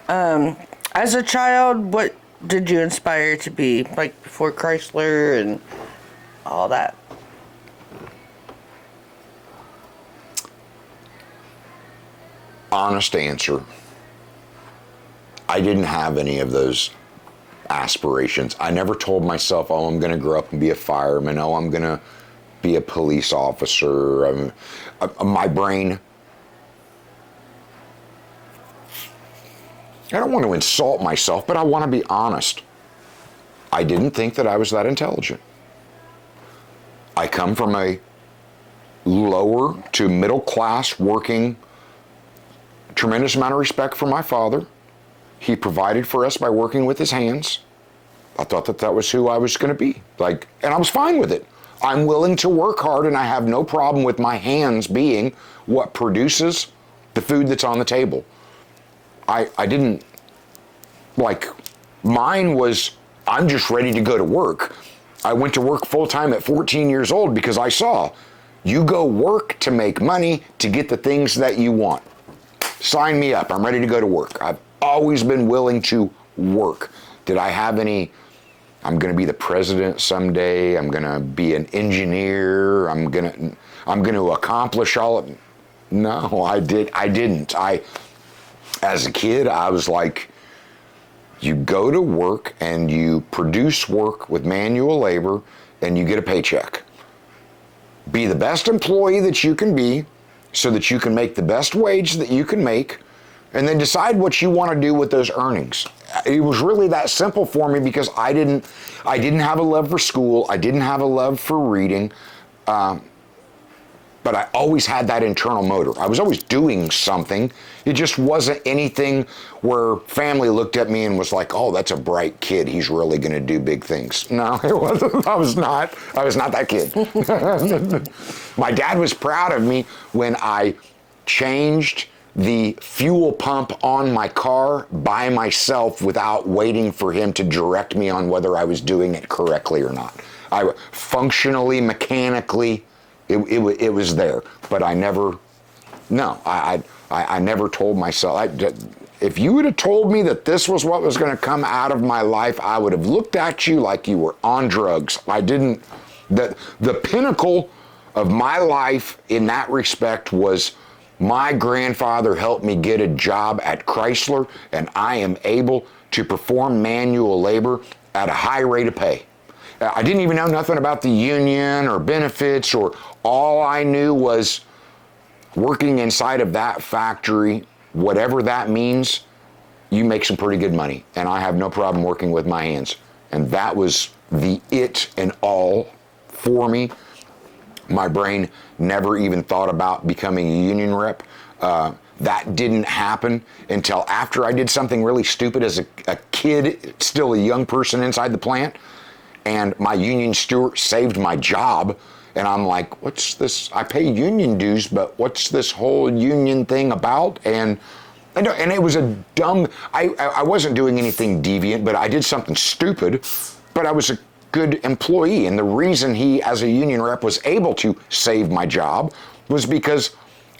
As a child, what did you aspire to be? Like before Chrysler and all that? Honest answer, I didn't have any of those aspirations. I never told myself, oh, I'm going to grow up and be a fireman. Oh, I'm going to be a police officer. My brain, I don't want to insult myself, but I want to be honest. I didn't think that I was that intelligent. I come from a lower to middle class working, tremendous amount of respect for my father. He provided for us by working with his hands. I thought that that was who I was going to be. And I was fine with it. I'm willing to work hard, and I have no problem with my hands being what produces the food that's on the table. I didn't, mine was, I'm just ready to go to work. I went to work full time at 14 years old because I saw, you go work to make money to get the things that you want. Sign me up. I'm ready to go to work. I've always been willing to work. Did I have any, I'm going to be the president someday, I'm going to be an engineer, I'm going to accomplish all of it? No, I didn't. As a kid, I was like, you go to work and you produce work with manual labor and you get a paycheck. Be the best employee that you can be, so that you can make the best wage that you can make, and then decide what you want to do with those earnings. It was really that simple for me because I didn't have a love for school. I didn't have a love for reading, but I always had that internal motor. I was always doing something. It just wasn't anything where family looked at me and was like, oh, that's a bright kid. He's really going to do big things. No, it wasn't. I was not that kid. My dad was proud of me when I changed the fuel pump on my car by myself without waiting for him to direct me on whether I was doing it correctly or not. I functionally, mechanically, it was there, but I never told myself. If you would have told me that this was what was going to come out of my life, I would have looked at you like you were on drugs. The pinnacle of my life in that respect was my grandfather helped me get a job at Chrysler, and I am able to perform manual labor at a high rate of pay. I didn't even know nothing about the union or benefits, or all I knew was working inside of that factory, whatever that means, you make some pretty good money. And I have no problem working with my hands. And that was the it and all for me. My brain never even thought about becoming a union rep. That didn't happen until after I did something really stupid as a kid, still a young person inside the plant. And my union steward saved my job. And I'm like, what's this? I pay union dues, but what's this whole union thing about? And it was a dumb, I wasn't doing anything deviant, but I did something stupid, but I was a good employee. And the reason he, as a union rep, was able to save my job was because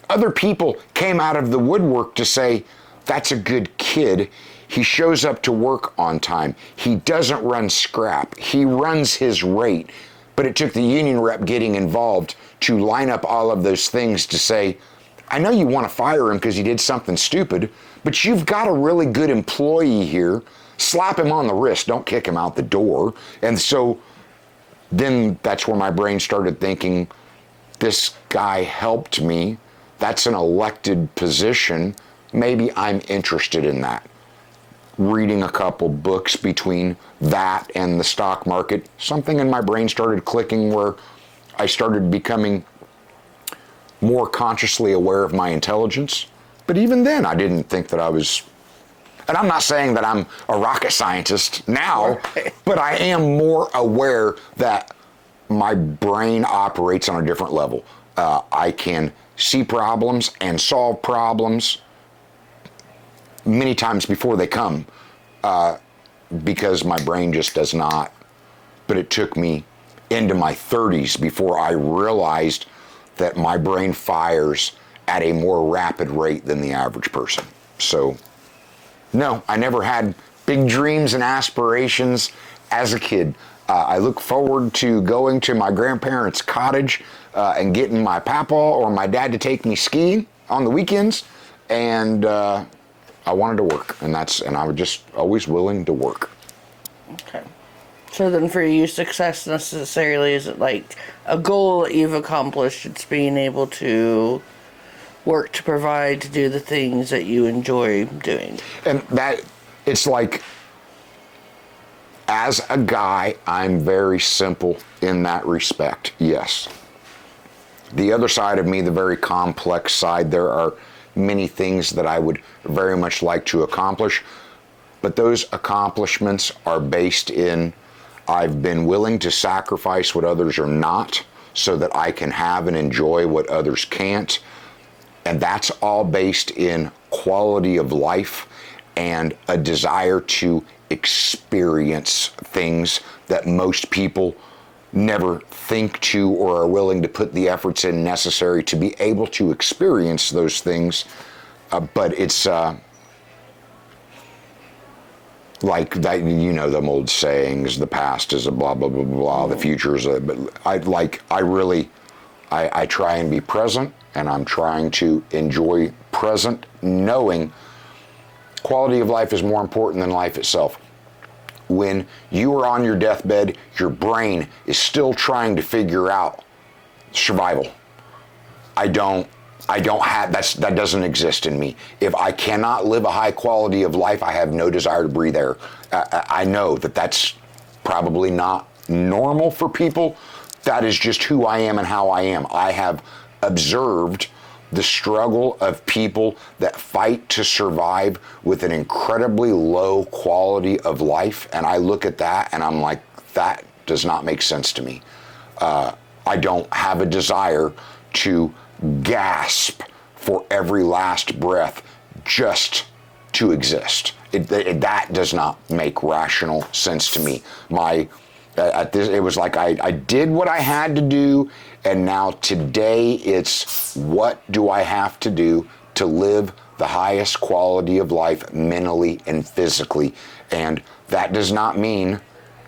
other people came out of the woodwork to say, that's a good kid. He shows up to work on time. He doesn't run scrap. He runs his rate. But it took the union rep getting involved to line up all of those things to say, I know you want to fire him because he did something stupid, but you've got a really good employee here. Slap him on the wrist. Don't kick him out the door. And so then that's where my brain started thinking, this guy helped me. That's an elected position. Maybe I'm interested in that. reading a couple books between that and the stock market, something in my brain started clicking where I started becoming more consciously aware of my intelligence. But even then, I didn't think that I was, and I'm not saying that I'm a rocket scientist now, but I am more aware that my brain operates on a different level. I can see problems and solve problems many times before they come, because my brain just does not. But it took me into my 30s before I realized that my brain fires at a more rapid rate than the average person. So, no, I never had big dreams and aspirations as a kid. I look forward to going to my grandparents' cottage and getting my papa or my dad to take me skiing on the weekends, and I wanted to work, and I was just always willing to work. Okay. So then for you, success necessarily isn't like a goal that you've accomplished. It's being able to work to provide, to do the things that you enjoy doing. And that, it's like, as a guy, I'm very simple in that respect, yes. The other side of me, the very complex side, there are many things that I would very much like to accomplish, but those accomplishments are based in, I've been willing to sacrifice what others are not so that I can have and enjoy what others can't. And that's all based in quality of life and a desire to experience things that most people never think to or are willing to put the efforts in necessary to be able to experience those things. But it's like that, you know, them old sayings, the past is a blah, blah, blah, blah, the future is a, but I try and be present, and I'm trying to enjoy present, knowing quality of life is more important than life itself. When you are on your deathbed, your brain is still trying to figure out survival. That doesn't exist in me. If I cannot live a high quality of life, I have no desire to breathe air. I know that that's probably not normal for people. That is just who I am and how I am. I have observed the struggle of people that fight to survive with an incredibly low quality of life, and I look at that and I'm like, that does not make sense to me. I don't have a desire to gasp for every last breath just to exist. That does not make rational sense to me. It was like I did what I had to do, and now today it's what do I have to do to live the highest quality of life mentally and physically. And that does not mean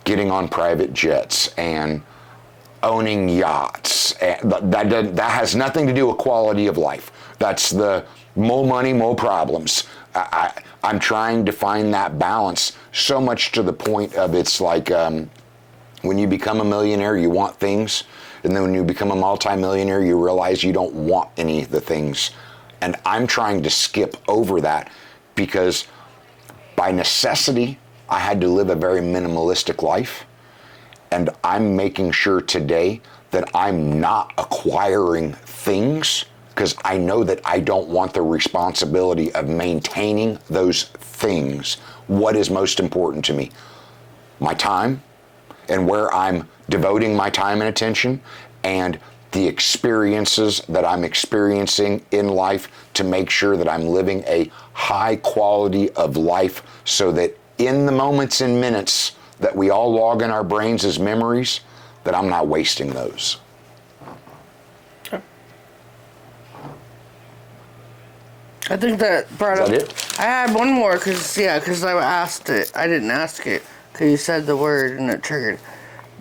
getting on private jets and owning yachts. That has nothing to do with quality of life. That's the more money, more problems. I'm trying to find that balance, so much to the point of it's like when you become a millionaire, you want things, and then when you become a multimillionaire, you realize you don't want any of the things. And I'm trying to skip over that because by necessity, I had to live a very minimalistic life. And I'm making sure today that I'm not acquiring things because I know that I don't want the responsibility of maintaining those things. What is most important to me? My time and where I'm devoting my time and attention, and the experiences that I'm experiencing in life to make sure that I'm living a high quality of life so that in the moments and minutes that we all log in our brains as memories, that I'm not wasting those. I think that brought Is up. that it? I had one more because I asked it. I didn't ask it because you said the word and it triggered.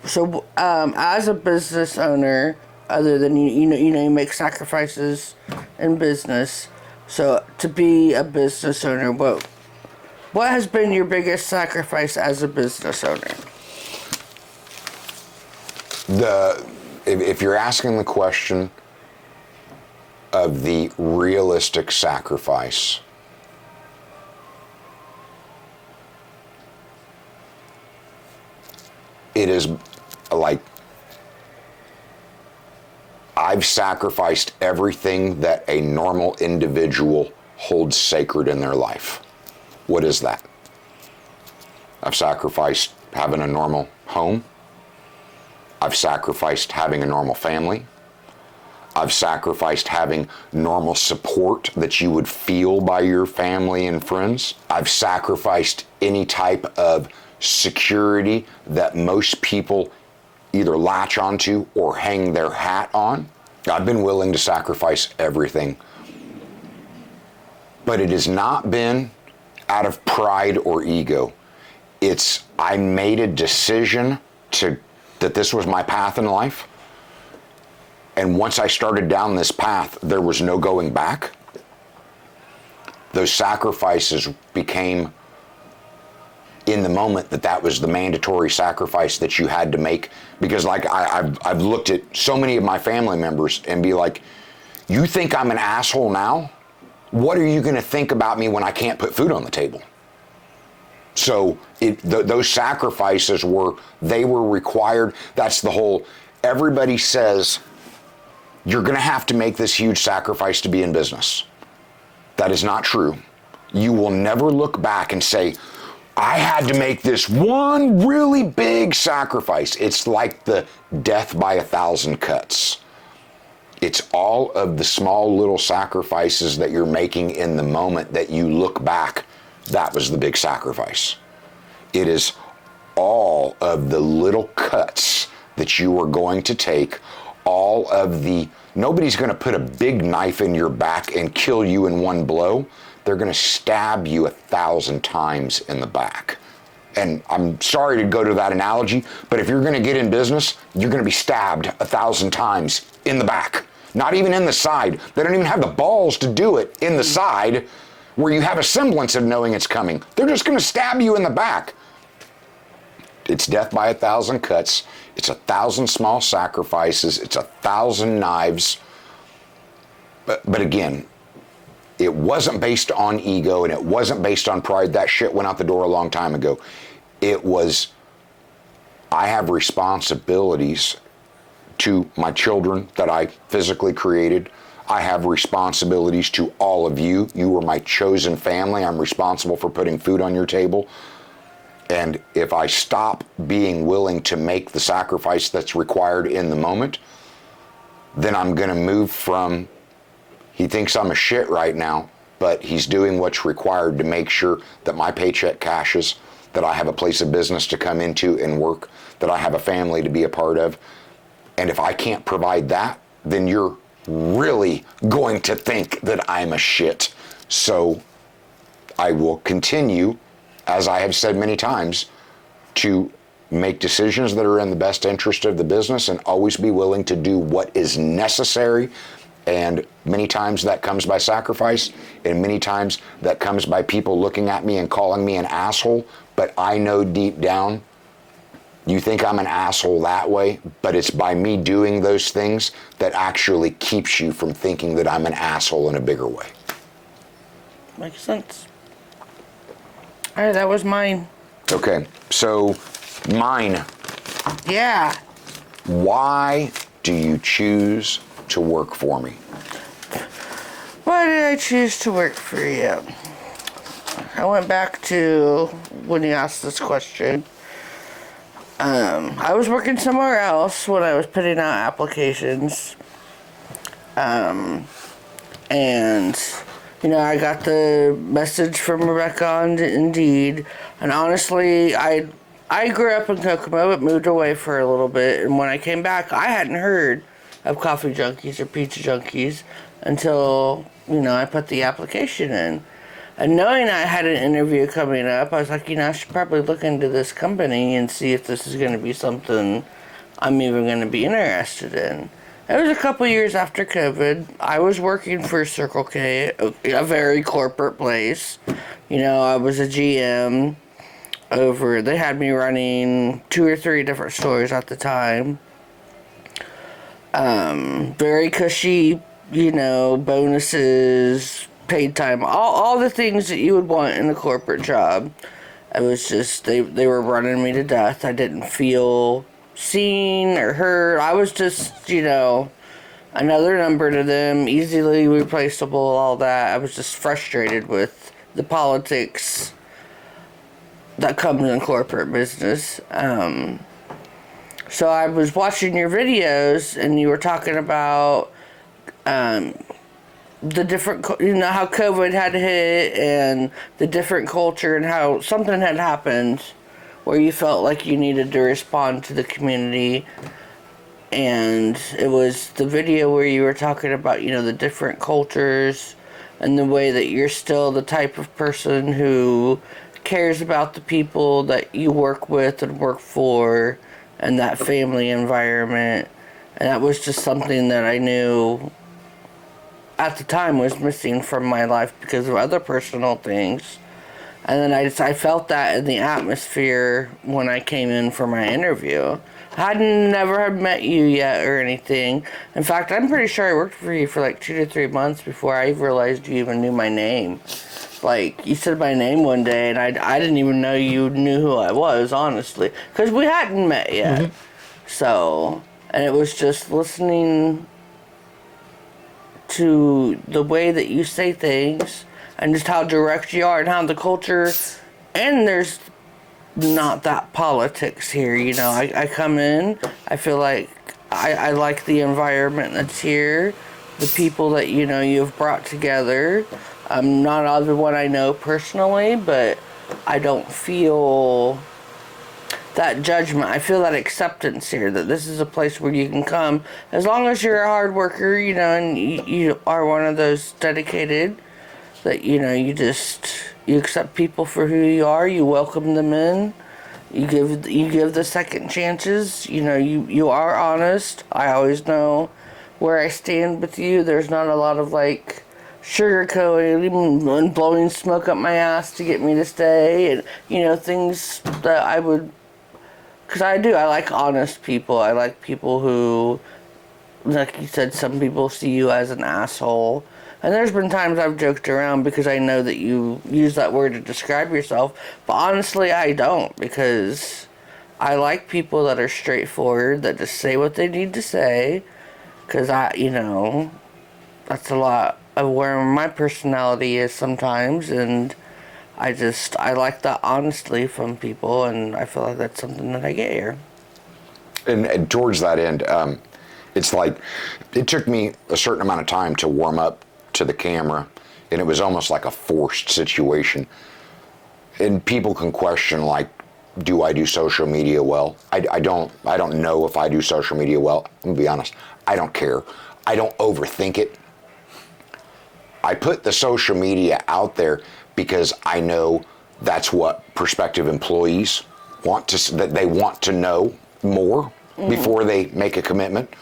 So, as a business owner, other than you make sacrifices in business. So, to be a business owner, what has been your biggest sacrifice as a business owner? If you're asking the question of the realistic sacrifice, it is like I've sacrificed everything that a normal individual holds sacred in their life. What is that? I've sacrificed having a normal home. I've sacrificed having a normal family. I've sacrificed having normal support that you would feel by your family and friends. I've sacrificed any type of security that most people either latch onto or hang their hat on. I've been willing to sacrifice everything. But it has not been out of pride or ego. It's I made a decision that this was my path in life. And once I started down this path, there was no going back. Those sacrifices became, in the moment, that was the mandatory sacrifice that you had to make. Because like I've looked at so many of my family members and be like, you think I'm an asshole now? What are you going to think about me when I can't put food on the table? So those sacrifices were required. That's the whole, everybody says, you're going to have to make this huge sacrifice to be in business. That is not true. You will never look back and say, I had to make this one really big sacrifice. It's like the death by 1,000 cuts. It's all of the small little sacrifices that you're making in the moment that you look back. That was the big sacrifice. It is all of the little cuts that you are going to take, nobody's going to put a big knife in your back and kill you in one blow. They're going to stab you 1,000 times in the back. And I'm sorry to go to that analogy, but if you're going to get in business, you're going to be stabbed 1,000 times in the back. Not even in the side. They don't even have the balls to do it in the side where you have a semblance of knowing it's coming. They're just going to stab you in the back. It's death by 1,000 cuts. It's 1,000 small sacrifices. It's 1,000 knives. But again, it wasn't based on ego and it wasn't based on pride. That shit went out the door a long time ago. It was, I have responsibilities to my children that I physically created. I have responsibilities to all of you. You are my chosen family. I'm responsible for putting food on your table. And if I stop being willing to make the sacrifice that's required in the moment, then I'm going to move from, he thinks I'm a shit right now, but he's doing what's required to make sure that my paycheck cashes, that I have a place of business to come into and work, that I have a family to be a part of. And if I can't provide that, then you're really going to think that I'm a shit. So I will continue, as I have said many times, to make decisions that are in the best interest of the business and always be willing to do what is necessary. And many times that comes by sacrifice, and many times that comes by people looking at me and calling me an asshole. But I know deep down, you think I'm an asshole that way, but it's by me doing those things that actually keeps you from thinking that I'm an asshole in a bigger way. Makes sense. All right, that was mine. Okay, so mine. Yeah. Why do you choose to work for me? Why did I choose to work for you? I went back to when you asked this question. I was working somewhere else when I was putting out applications. And, you know, I got the message from Rebecca on Indeed. And honestly, I grew up in Kokomo, but moved away for a little bit. And when I came back, I hadn't heard of Coffee Junkies or Pizza Junkies until, you know, I put the application in. And knowing I had an interview coming up, I was like, you know, I should probably look into this company and see if this is going to be something I'm even going to be interested in. It was a couple years after COVID. I was working for Circle K, a very corporate place. You know, I was a GM over, they had me running 2 or 3 different stores at the time. Very cushy, you know, bonuses, paid time, all the things that you would want in a corporate job. It was just, they were running me to death. I didn't feel seen or heard. I was just, another number to them, easily replaceable, all that. I was just frustrated with the politics that comes in corporate business. So I was watching your videos, and you were talking about the different, how COVID had hit, and the different culture, and how something had happened where you felt like you needed to respond to the community. And it was the video where you were talking about, the different cultures, and the way that you're still the type of person who cares about the people that you work with and work for, and that family environment. And that was just something that I knew at the time was missing from my life because of other personal things. And then I felt that in the atmosphere when I came in for my interview. I never had met you yet or anything. In fact, I'm pretty sure I worked for you for like 2 to 3 months before I realized you even knew my name. Like, you said my name one day, and I didn't even know you knew who I was, honestly. Because we hadn't met yet. Mm-hmm. So, and it was just listening to the way that you say things, and just how direct you are, and how the culture, and there's not that politics here, I come in, I feel like I like the environment that's here, the people that, you've brought together. Not everyone I know personally, but I don't feel that judgment. I feel that acceptance here, that this is a place where you can come, as long as you're a hard worker, and you are one of those dedicated, that, you accept people for who you are, you welcome them in, you give the second chances, you are honest. I always know where I stand with you. There's not a lot of sugarcoating and blowing smoke up my ass to get me to stay, and things that I would, because I like honest people. I like people who, like you said, some people see you as an asshole. And there's been times I've joked around because I know that you use that word to describe yourself. But honestly, I don't, because I like people that are straightforward, that just say what they need to say. Because that's a lot of where my personality is sometimes. And I like that honestly from people. And I feel like that's something that I get here. And towards that end, it's like, it took me a certain amount of time to warm up to the camera, and it was almost like a forced situation. And people can question, like, do I do social media well? I don't know if I do social media well. I'm gonna be honest, I don't care. I don't overthink it. I put the social media out there because I know that's what prospective employees that they want to know more before they make a commitment.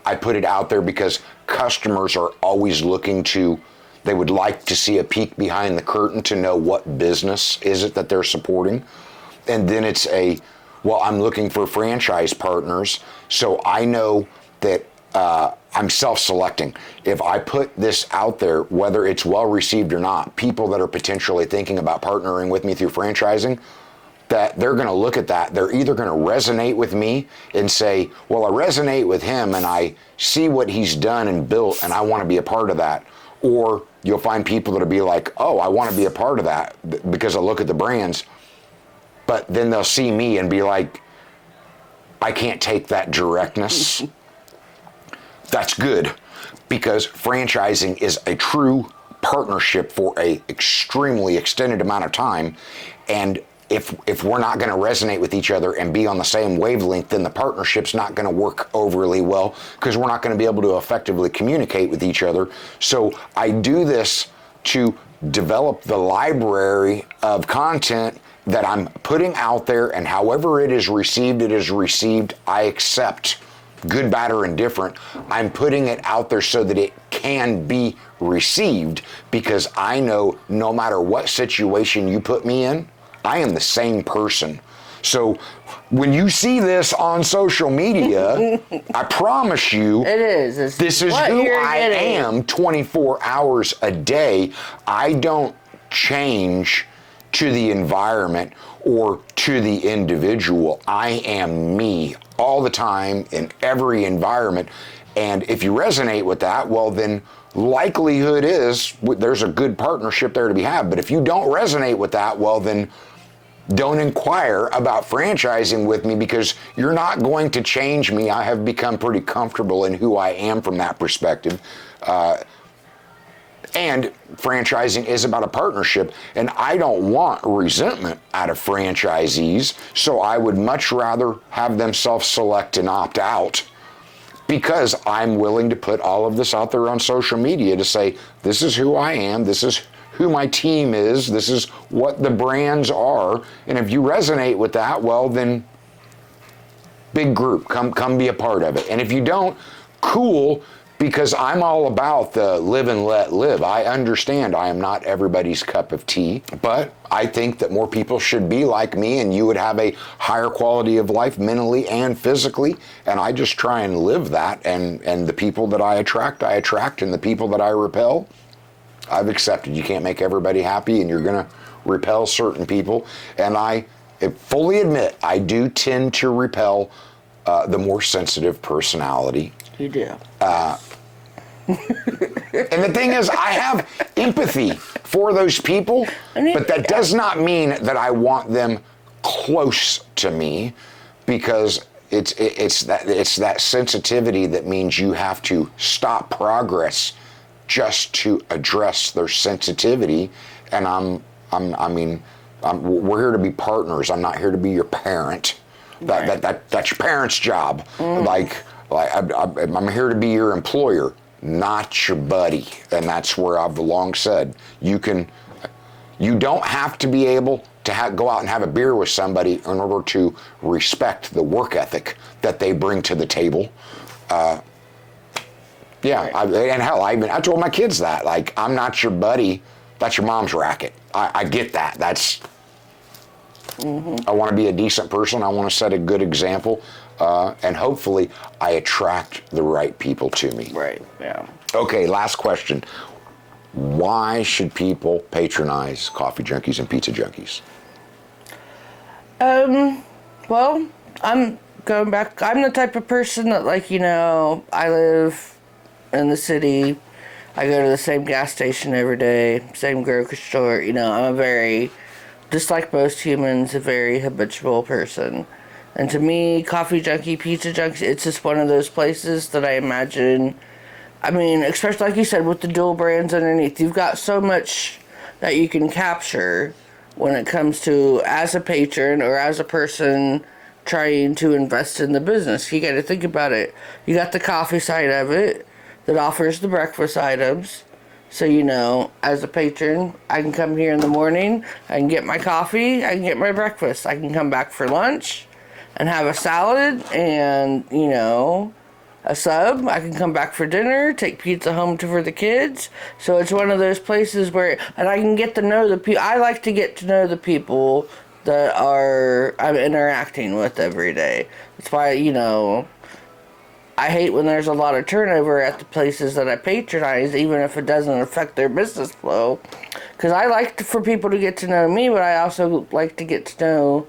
I put it out there because customers are always they would like to see a peek behind the curtain to know what business is it that they're supporting. And then it's I'm looking for franchise partners, so I know that I'm self-selecting. If I put this out there, whether it's well received or not, people that are potentially thinking about partnering with me through franchising, that they're going to look at that. They're either going to resonate with me and say, well, I resonate with him and I see what he's done and built and I want to be a part of that. Or you'll find people that'll be like, oh, I want to be a part of that because I look at the brands. But then they'll see me and be like, I can't take that directness. That's good, because franchising is a true partnership for a extremely extended amount of time. And if we're not going to resonate with each other and be on the same wavelength, then the partnership's not going to work overly well, because we're not going to be able to effectively communicate with each other. So I do this to develop the library of content that I'm putting out there, and however it is received, I accept. Good, bad, or indifferent. I'm putting it out there so that it can be received, because I know no matter what situation you put me in, I am the same person. So when you see this on social media, I promise you, this is who I am 24 hours a day. I don't change to the environment or to the individual. I am me all the time in every environment. And if you resonate with that, well, then likelihood is there's a good partnership there to be had. But if you don't resonate with that, well, then don't inquire about franchising with me, because you're not going to change me. I have become pretty comfortable in who I am from that perspective. And franchising is about a partnership, and I don't want resentment out of franchisees, so I would much rather have them self-select and opt out, because I'm willing to put all of this out there on social media to say, this is who I am, this is who my team is, this is what the brands are, and if you resonate with that, well then, big group, come be a part of it. And if you don't, cool, because I'm all about the live and let live. I understand I am not everybody's cup of tea, but I think that more people should be like me, and you would have a higher quality of life mentally and physically, and I just try and live that, and the people that I attract, and the people that I repel, I've accepted. You can't make everybody happy, and you're gonna repel certain people, and I fully admit I do tend to repel the more sensitive personality. You do. And the thing is, I have empathy for those people, but that does not mean that I want them close to me, because it's that sensitivity that means you have to stop progress just to address their sensitivity. And we're here to be partners. I'm not here to be your parent. That's your parent's job. I'm here to be your employer, not your buddy. And that's where I've long said, you don't have to be able to go out and have a beer with somebody in order to respect the work ethic that they bring to the table. I told my kids that, like, I'm not your buddy, that's your mom's racket. I get that. That's, I want to be a decent person. I want to set a good example. And hopefully I attract the right people to me. Right, yeah. Okay, last question. Why should people patronize Coffee Junkies and Pizza Junkies? Well, I'm going back. I'm the type of person that, like, I live in the city. I go to the same gas station every day, same grocery store. I'm a very, just like most humans, a very habitual person. And to me, Coffee Junkie, Pizza Junkies, it's just one of those places that I imagine, especially like you said, with the dual brands underneath, you've got so much that you can capture when it comes to, as a patron or as a person trying to invest in the business. You got to think about it. You got the coffee side of it that offers the breakfast items. So, as a patron, I can come here in the morning, I can get my coffee, I can get my breakfast. I can come back for lunch and have a salad and, a sub. I can come back for dinner, take pizza home for the kids. So it's one of those places where, and I can get to know the people. I like to get to know the people that I'm interacting with every day. That's why, I hate when there's a lot of turnover at the places that I patronize, even if it doesn't affect their business flow. Because I like for people to get to know me, but I also like to get to know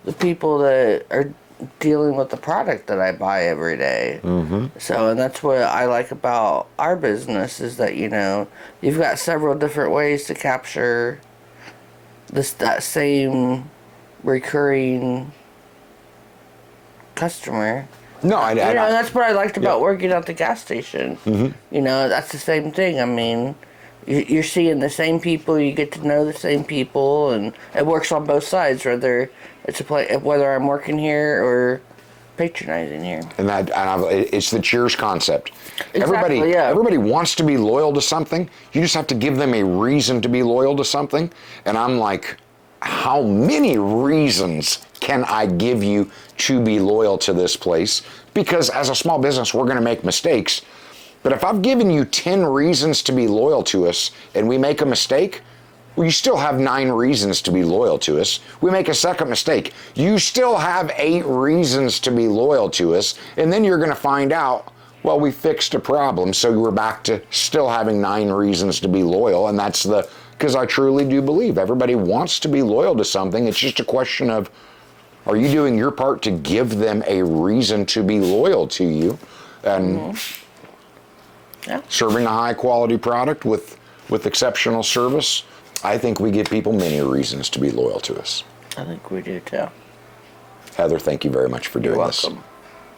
the people that are dealing with the product that I buy every day. Mm-hmm. So, and that's what I like about our business, is that, you've got several different ways to capture that same recurring customer. No, that's what I liked about working at the gas station. Mm-hmm. That's the same thing. You're seeing the same people, you get to know the same people, and it works on both sides, whether I'm working here or patronizing here. And it's the Cheers concept. Exactly, Everybody wants to be loyal to something. You just have to give them a reason to be loyal to something. And I'm like, how many reasons can I give you to be loyal to this place? Because as a small business, we're going to make mistakes. But if I've given you 10 reasons to be loyal to us and we make a mistake, well, you still have 9 reasons to be loyal to us. We make a second mistake, you still have 8 reasons to be loyal to us. And then you're going to find out, well, we fixed a problem, so we're back to still having 9 reasons to be loyal. And that's the because I truly do believe everybody wants to be loyal to something. It's just a question of, are you doing your part to give them a reason to be loyal to you? And serving a high quality product with exceptional service, I think we give people many reasons to be loyal to us. I think we do too. Heather, thank you very much for doing You're this. welcome.